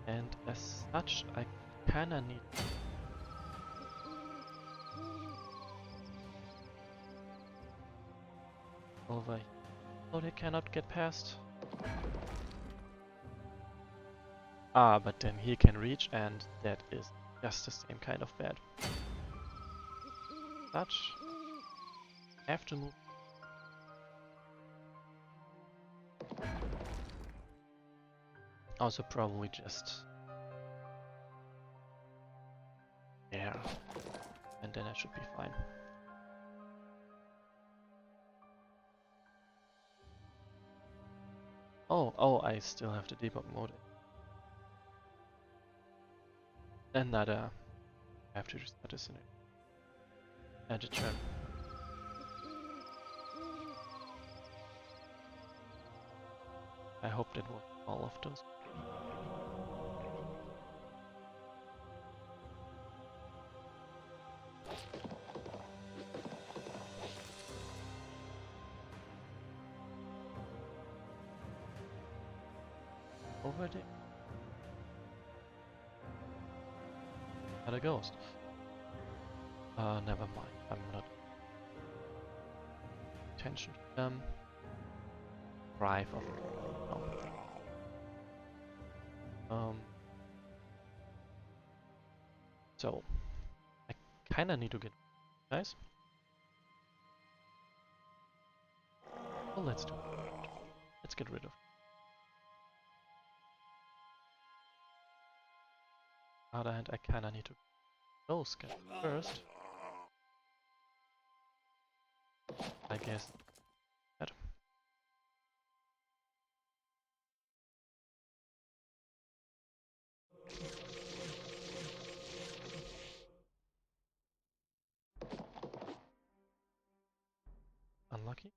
And as such, I kinda need over here. So they cannot get past. But then he can reach, and that is just the same kind of bad. Such. Have to move. Also probably just there. And then I should be fine. Oh, I still have the debug mode. Another. I have to restart this in a turn. I hope that was all of those. Over there. Had a ghost. Never mind. I'm not attention to them. Drive of no. So I kinda need to get guys. Well, let's do it. Let's get rid of. On the other hand, I kinda need to those guys first. I guess that. Unlucky.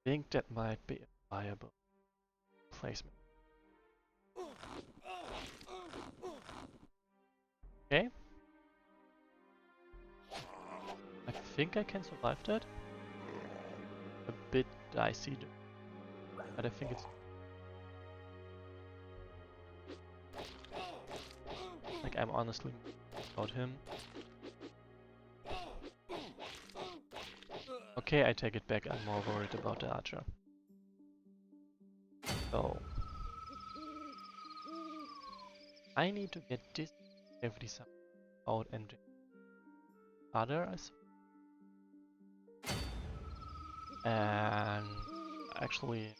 Think that might be a viable placement. Okay. I think I can survive that. A bit dicey, but I think it's like I'm honestly about him. Okay, I take it back. I'm more worried about the archer. So I need to get this 77 out and others. And actually,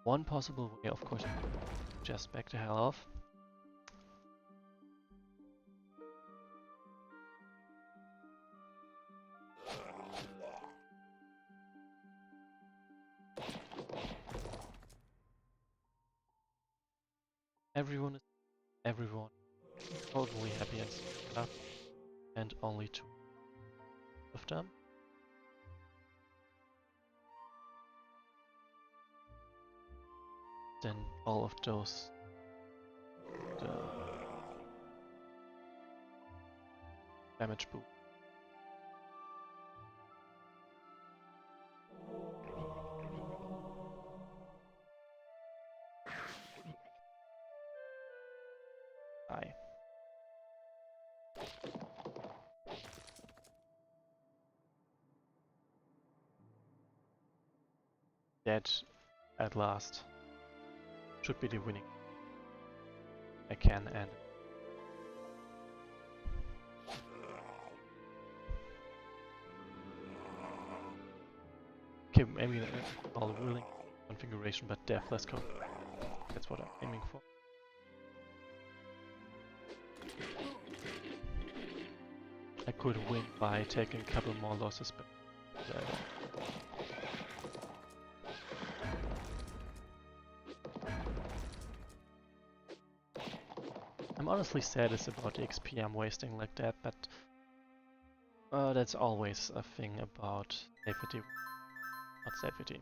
one possible way, of course, just back the hell off. Everyone totally happy and stuff, and only 2 of them. Then all of those damage boost. Die. That at last should be the winning. I can end. Okay, maybe all willing configuration, but death, let's go. That's what I'm aiming for. I could win by taking a couple more losses, but I don't. I'm honestly sad about the XP I'm wasting like that, but that's always a thing about safety, not safety.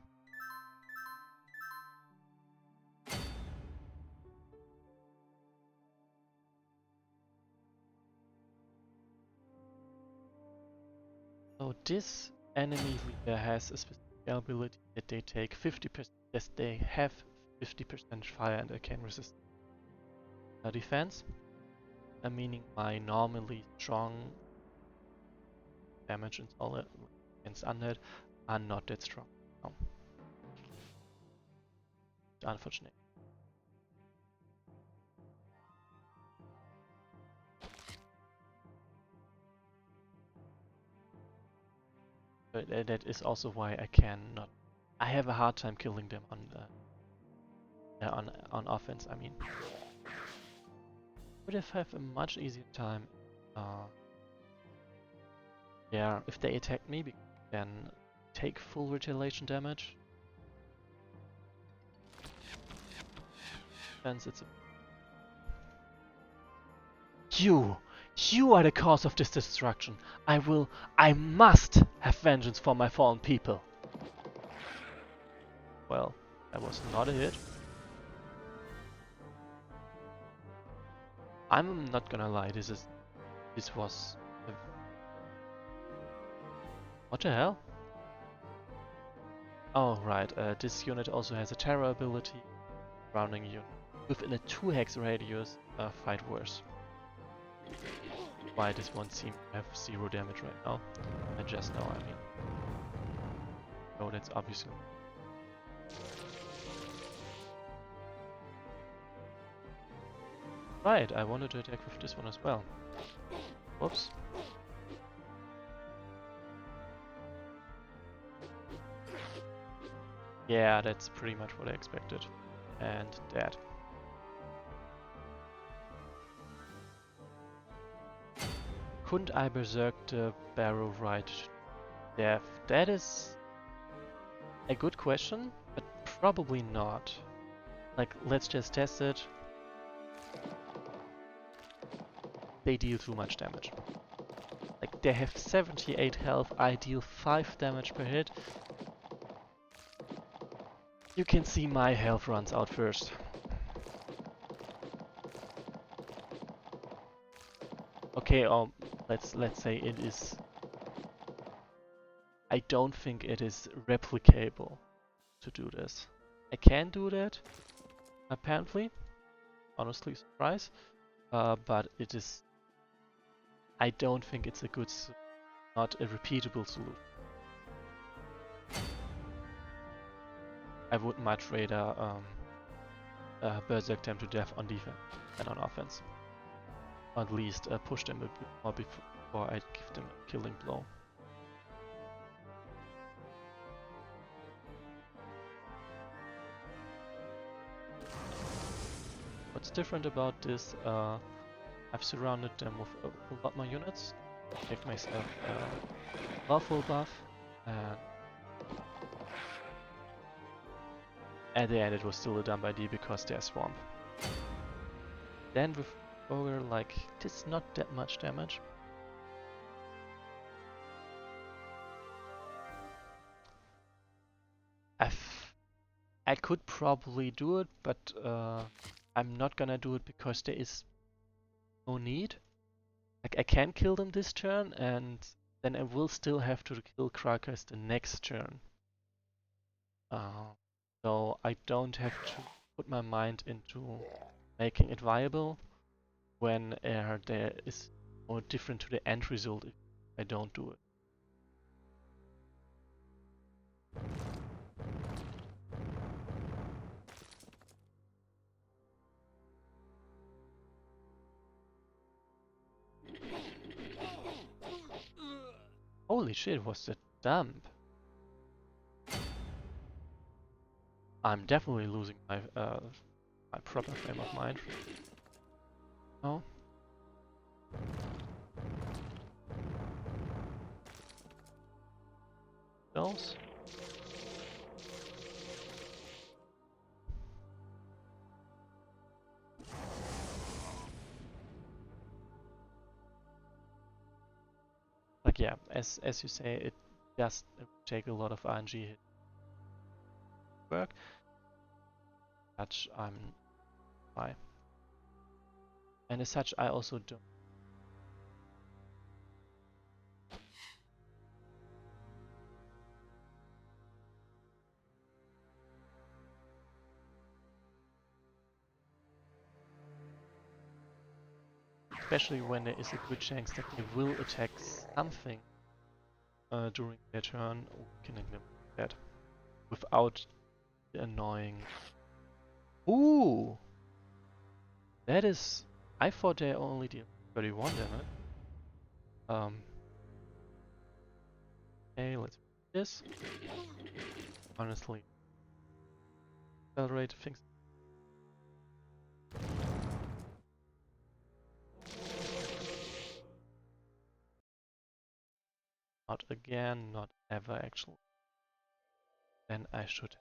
So this enemy leader has a specific ability that they take 50%, that they have 50% fire and they can resist defense, meaning my normally strong damage and all against undead are not that strong. No. Unfortunate. But that is also why I cannot. I have a hard time killing them on offense. I mean, would have a much easier time. Yeah, if they attack me, then take full retaliation damage. Hence, it's a You are the cause of this destruction. I must have vengeance for my fallen people. Well, That was not a hit. I'm not gonna lie, this was what the hell? Oh right, this unit also has a terror ability, surrounding unit within a 2 hex radius, fight worse. Why this one seems to have 0 damage right now? I just know, I mean. Oh, that's obviously. Right, I wanted to attack with this one as well. Whoops. Yeah, that's pretty much what I expected. And dead. Couldn't I berserk the barrow right death? That is a good question, but probably not. Like, let's just test it. They deal too much damage. Like, they have 78 health, I deal 5 damage per hit. You can see my health runs out first. Okay, let's say it is. I don't think it is replicable to do this. I can do that, apparently. Honestly, surprise. But it is. I don't think it's a good, not a repeatable solution. I would much rather berserk them to death on defense than on offense. Or at least push them a bit more before I give them a killing blow. What's different about this, I've surrounded them with a lot more units, gave myself a powerful buff, and at the end it was still a dumb idea because they're swamp. Then with Ogre, like, it's not that much damage. I could probably do it, but I'm not gonna do it because there is no need. Like, I can kill them this turn, and then I will still have to kill Krakers the next turn. So I don't have to put my mind into making it viable when there is more different to the end result if I don't do it. Holy shit, was that dump? I'm definitely losing my my proper frame of mind. Oh. Those. Like, yeah, as you say, it does take a lot of RNG hit work. Such I'm fine. And as such, I also don't. Especially when there is a good chance that they will attack something during their turn, weakening them that without the annoying. Ooh! That is. I thought they only did 31 damage. Okay, let's do this. Honestly, accelerate things. Not again, not ever actually. Then I should.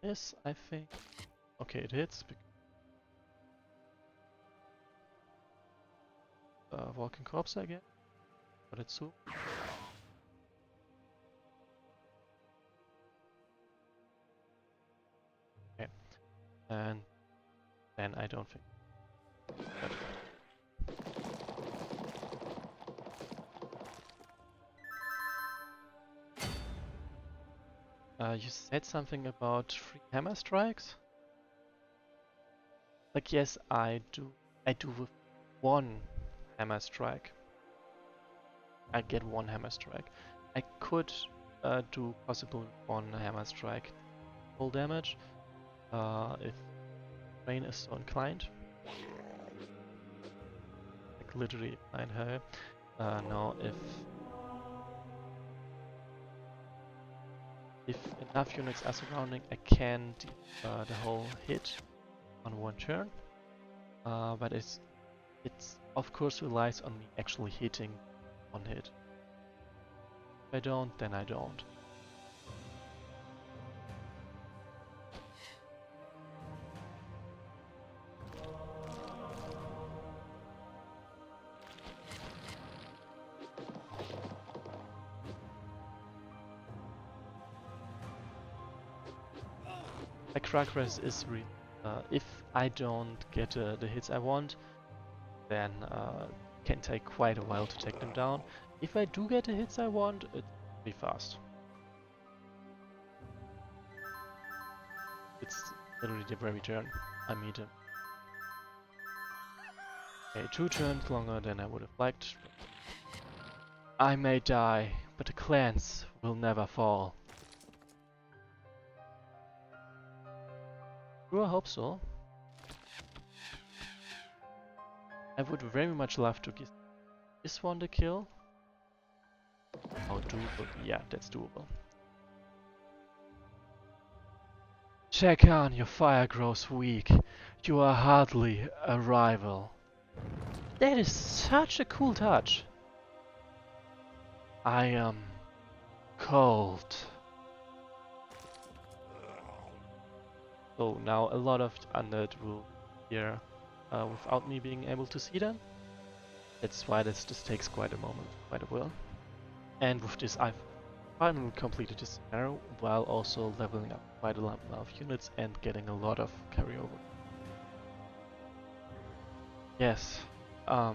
This, I think. Okay, it hits. Walking corpse again. But it's so. and then I don't think that. You said something about 3 hammer strikes? Like, yes, I do. I do with 1 hammer strike. I get 1 hammer strike. I could do possibly 1 hammer strike full damage if Rain is so inclined. Like literally inclined her. Now if enough units are surrounding, I can do the whole hit on 1 turn. But it's of course relies on me actually hitting 1 hit. If I don't, then I don't. A Kragras is real. If I don't get the hits I want, then it can take quite a while to take them down. If I do get the hits I want, it's pretty fast. It's literally the very turn I meet him. Okay, 2 turns longer than I would have liked. I may die, but the clans will never fall. Do I hope so? I would very much love to give this one the kill. How doable? Yeah, that's doable. Check-on, your fire grows weak. You are hardly a rival. That is such a cool touch. I am cold. So now a lot of undead will appear without me being able to see them. That's why this just takes quite a moment, quite a while. And with this I've finally completed this scenario while also leveling up quite a lot of units and getting a lot of carryover. Yes, but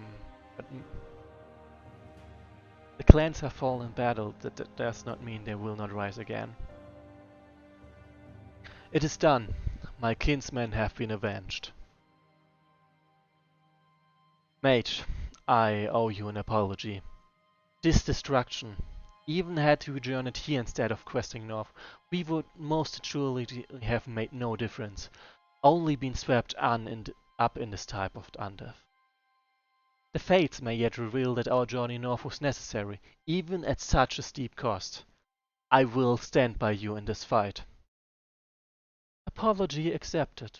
the clans have fallen in battle. That does not mean they will not rise again. It is done. My kinsmen have been avenged. Mate, I owe you an apology. This destruction, even had we journeyed here instead of questing north, we would most assuredly have made no difference, only been swept up in this type of undeath. The fates may yet reveal that our journey north was necessary, even at such a steep cost. I will stand by you in this fight. Apology accepted.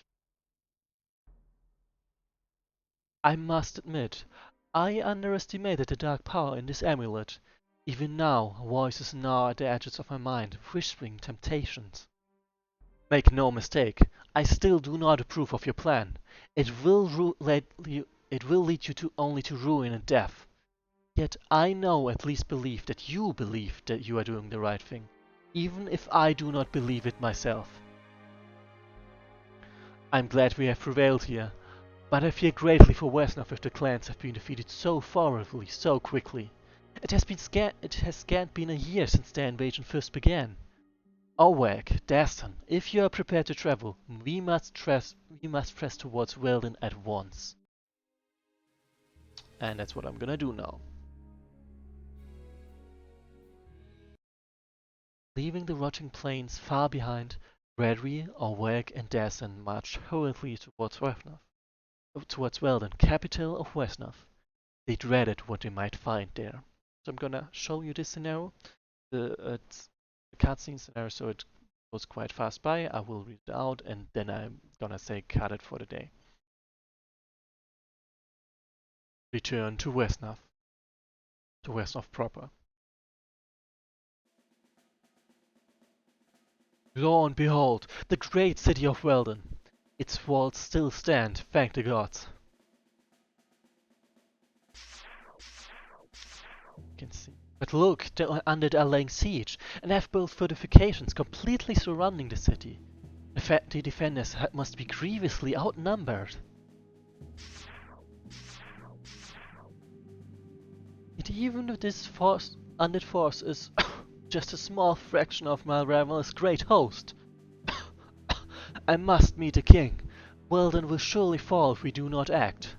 I must admit, I underestimated the dark power in this amulet. Even now, voices gnaw at the edges of my mind, whispering temptations. Make no mistake, I still do not approve of your plan. It will lead you to only to ruin and death. Yet I at least believe that you are doing the right thing, even if I do not believe it myself. I'm glad we have prevailed here, but I fear greatly for Wesnoth if the clans have been defeated so thoroughly, so quickly. It has scant been a year since their invasion first began. Oweg, Dastan, if you are prepared to travel, we must press towards Weldon at once. And that's what I'm gonna do now. Leaving the rotting plains far behind, Bradry, Oweg, and Dastan marched hurriedly towards Weldon, capital of Wesnoth. They dreaded what they might find there. So I'm gonna show you this scenario. It's a cutscene scenario, so it goes quite fast by. I will read it out and then I'm gonna say cut it for the day. Return to Wesnoth. To Wesnoth proper. Lo and behold, the great city of Weldon. Its walls still stand, thank the gods. You can see. But look, the undead are laying siege and have built fortifications completely surrounding the city. The defenders must be grievously outnumbered. Yet even if this undead force is just a small fraction of Malravel's great host, I must meet the king. Weldon will surely fall if we do not act.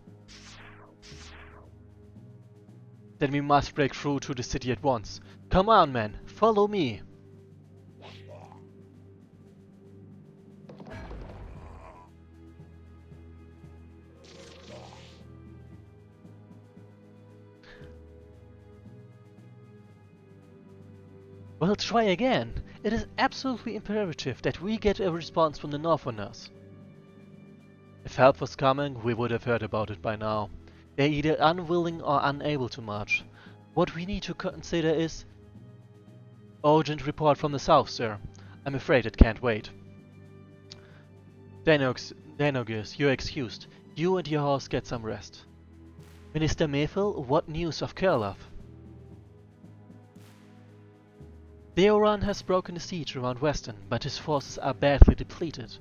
Then we must break through to the city at once. Come on, men, follow me. Well, try again. It is absolutely imperative that we get a response from the Northerners. If help was coming, we would have heard about it by now. They're either unwilling or unable to march. What we need to consider is... Urgent report from the south, sir. I'm afraid it can't wait. Danogus, you're excused. You and your horse get some rest. Minister Mayfield, what news of Kurlov? Theoran has broken the siege around Weston, but his forces are badly depleted.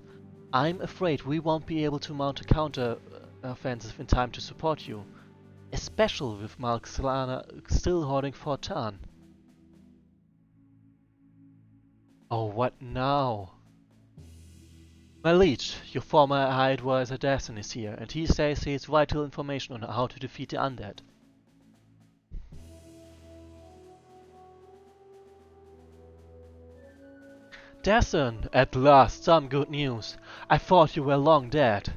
I'm afraid we won't be able to mount a counter-offensive in time to support you, especially with Malxlana still holding Fort Tarn. Oh, what now? My liege, your former High Advisor Dasson is here, and he says he has vital information on how to defeat the undead. Dasson, at last, some good news. I thought you were long dead.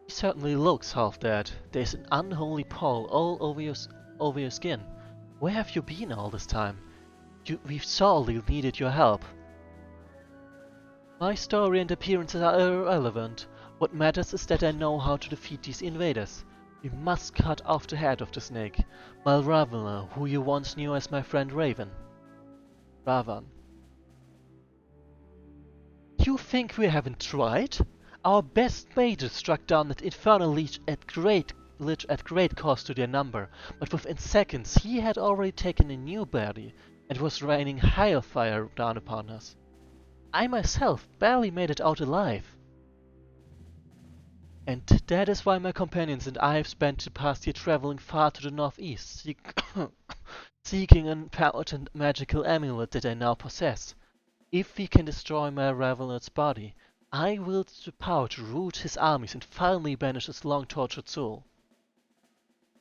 He certainly looks half dead. There's an unholy pall all over your skin. Where have you been all this time? We've sorely needed your help. My story and appearances are irrelevant. What matters is that I know how to defeat these invaders. We must cut off the head of the snake, Malravelna, who you once knew as my friend Ravan. You think we haven't tried? Our best mages struck down that infernal lich at great cost to their number, but within seconds he had already taken a new body and was raining hailfire down upon us. I myself barely made it out alive. And that is why my companions and I have spent the past year traveling far to the northeast, seeking an potent magical amulet that I now possess. If we can destroy Malravelna's body, I wield the power to root his armies and finally banish his long-tortured soul.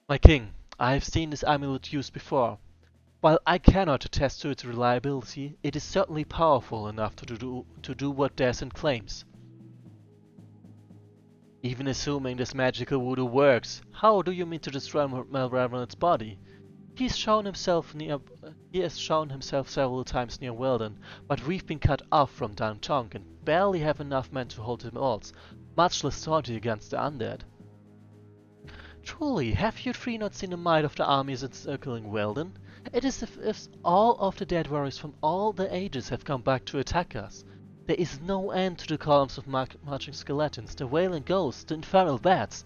My king, I have seen this amulet used before. While I cannot attest to its reliability, it is certainly powerful enough to do what Dasson claims. Even assuming this magical voodoo works, how do you mean to destroy Malravelna's body? He has shown himself several times near Weldon, but we've been cut off from downtown and barely have enough men to hold him odds, much less 30 against the undead. Truly, have you three not seen the might of the armies encircling Weldon? It is as if all of the dead warriors from all the ages have come back to attack us. There is no end to the columns of marching skeletons, the wailing ghosts, the infernal bats,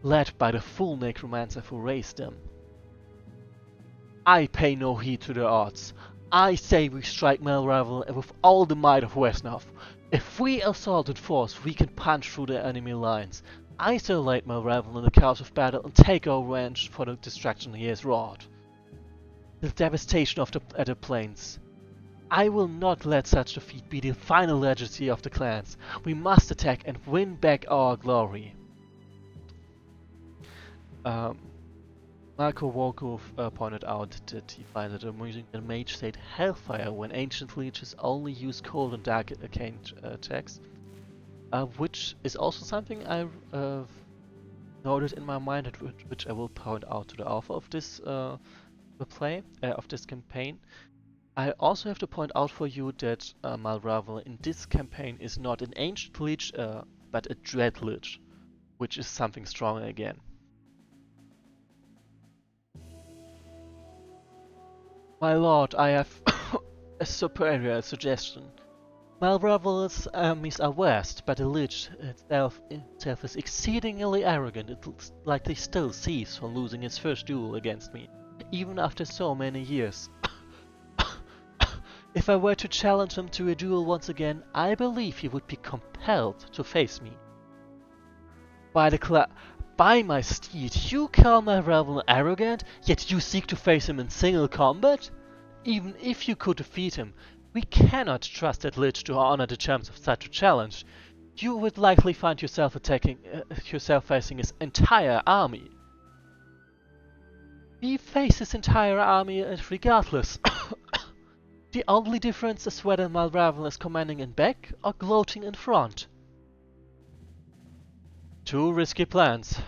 led by the fool necromancer who raised them. I pay no heed to the odds. I say we strike Malravelna with all the might of Wesnoth. If we assault in force, we can punch through the enemy lines, isolate Malravelna in the chaos of battle, and take our revenge for the destruction he has wrought. The devastation of the plains. I will not let such defeat be the final legacy of the clans. We must attack and win back our glory. Marco Volkov pointed out that he finds it amusing that mage said hellfire when ancient leeches only use cold and dark arcane attacks, which is also something I noted in my mind, which I will point out to the author of this of this campaign. I also have to point out for you that Malravelna in this campaign is not an ancient lich, but a dread lich, which is something stronger again. My lord, I have a superior suggestion. Malravelna's armies are vast, but the lich itself is exceedingly arrogant. It looks like they still cease from losing its first duel against me, even after so many years. If I were to challenge him to a duel once again, I believe he would be compelled to face me. By my steed, you call my rival arrogant, yet you seek to face him in single combat? Even if you could defeat him, we cannot trust that Lich to honor the terms of such a challenge. You would likely find yourself facing his entire army. We face his entire army regardless. The only difference is whether Malraven is commanding in back or gloating in front. Two risky plans.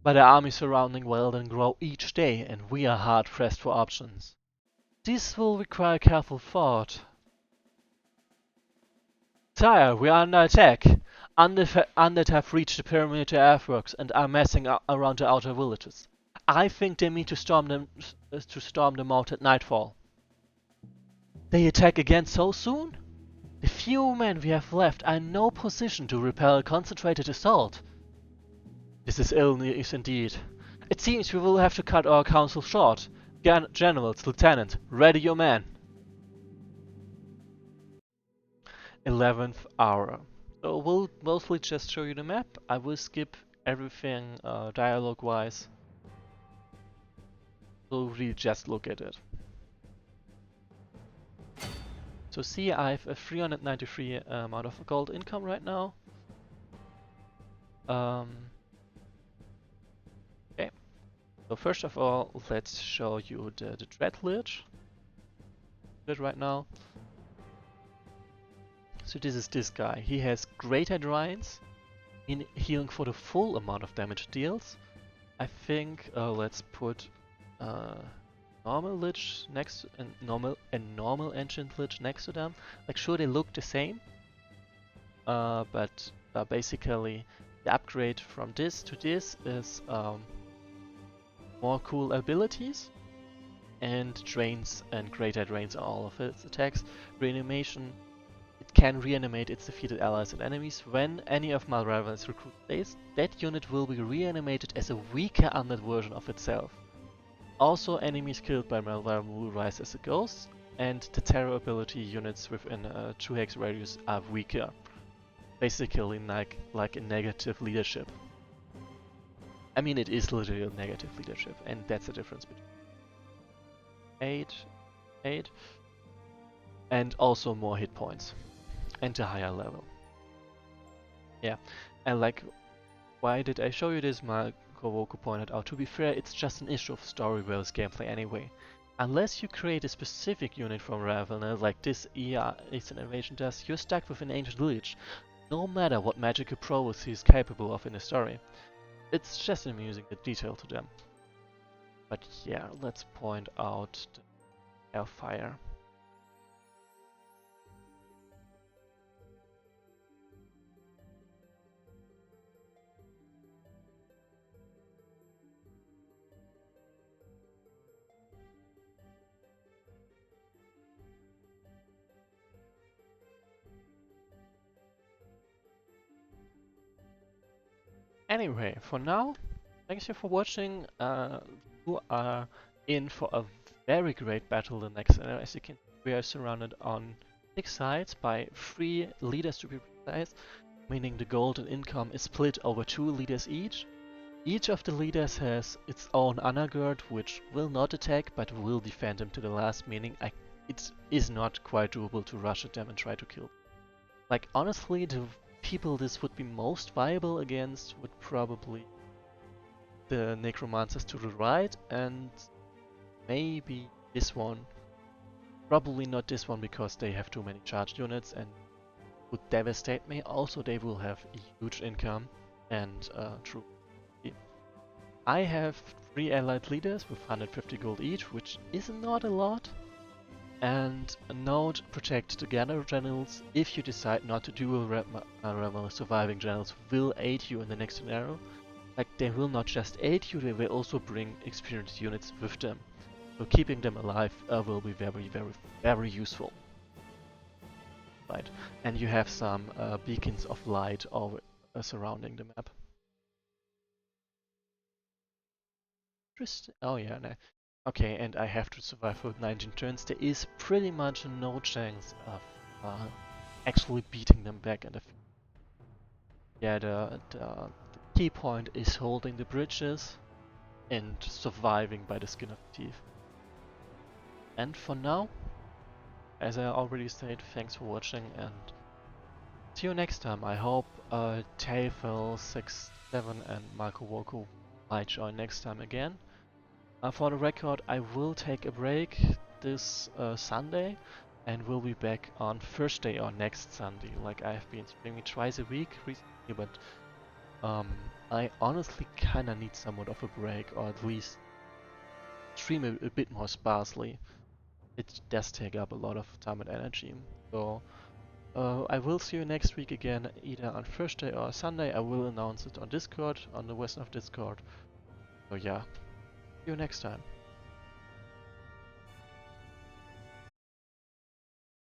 But the army surrounding Weldon grow each day and we are hard pressed for options. This will require careful thought. Sire, we are under attack. Undead have reached the perimeter earthworks and are massing around the outer villages. I think they mean to storm the moat at nightfall. They attack again so soon? The few men we have left are in no position to repel a concentrated assault. This is ill news indeed. It seems we will have to cut our council short. Generals, Lieutenant, ready your men. 11th hour. So we'll mostly just show you the map. I will skip everything dialogue-wise. So really just look at it. So see, I have a 393 amount of gold income right now. Okay. So first of all, let's show you the Dread Lich. Right now. So this is this guy. He has great Hydrines in healing for the full amount of damage it deals. I think let's put normal Lich next and normal ancient Lich next to them. Like sure they look the same, but basically the upgrade from this to this is more cool abilities and drains and greater drains all of its attacks. Reanimation. It can reanimate its defeated allies and enemies. When any of Malraven's recruit stays, that unit will be reanimated as a weaker undead version of itself. Also, enemies killed by Malraven will rise as a ghost, and the terror ability units within a 2 hex radius are weaker. Basically like a negative leadership. I mean it is literally a negative leadership, and that's the difference between 8, and also more hit points. And a higher level. Yeah, and like, why did I show you this? Kowoku pointed out. To be fair, it's just an issue of story versus gameplay anyway. Unless you create a specific unit from Ravener, like this Eastern Invasion does, you're stuck with an Ancient Lich, no matter what magical prowess he is capable of in the story. It's just amusing the detail to them. But yeah, let's point out the Hellfire. Anyway, for now, thanks you for watching. You are in for a very great battle the next. As you can see, we are surrounded on 6 sides by 3 leaders to be precise, meaning the gold and income is split over 2 leaders each. Each of the leaders has its own undergird, which will not attack but will defend them to the last, meaning it is not quite doable to rush at them and try to kill them. Like honestly, the people this would be most viable against would probably the Necromancers to the right and maybe this one. Probably not this one because they have too many charged units and would devastate me. Also they will have a huge income and true. I have 3 allied leaders with 150 gold each, which is not a lot. And a note, protect the generals. If you decide not to duel surviving generals will aid you in the next scenario. Like they will not just aid you, they will also bring experienced units with them. So keeping them alive will be very useful. Right, and you have some beacons of light over surrounding the map. Interesting. Oh yeah, no. Okay, and I have to survive for 19 turns. There is pretty much no chance of actually beating them back in the field. Yeah, the key point is holding the bridges and surviving by the skin of teeth. And for now, as I already said, thanks for watching and see you next time. I hope Tayfel 67 and Marco Woko might join next time again. For the record, I will take a break this Sunday and will be back on Thursday or next Sunday. Like I have been streaming twice a week recently, but I honestly kinda need somewhat of a break, or at least stream a bit more sparsely. It does take up a lot of time and energy. So I will see you next week again, either on Thursday or Sunday. I will announce it on Discord, on the Wesnoth Discord. So yeah, see you next time.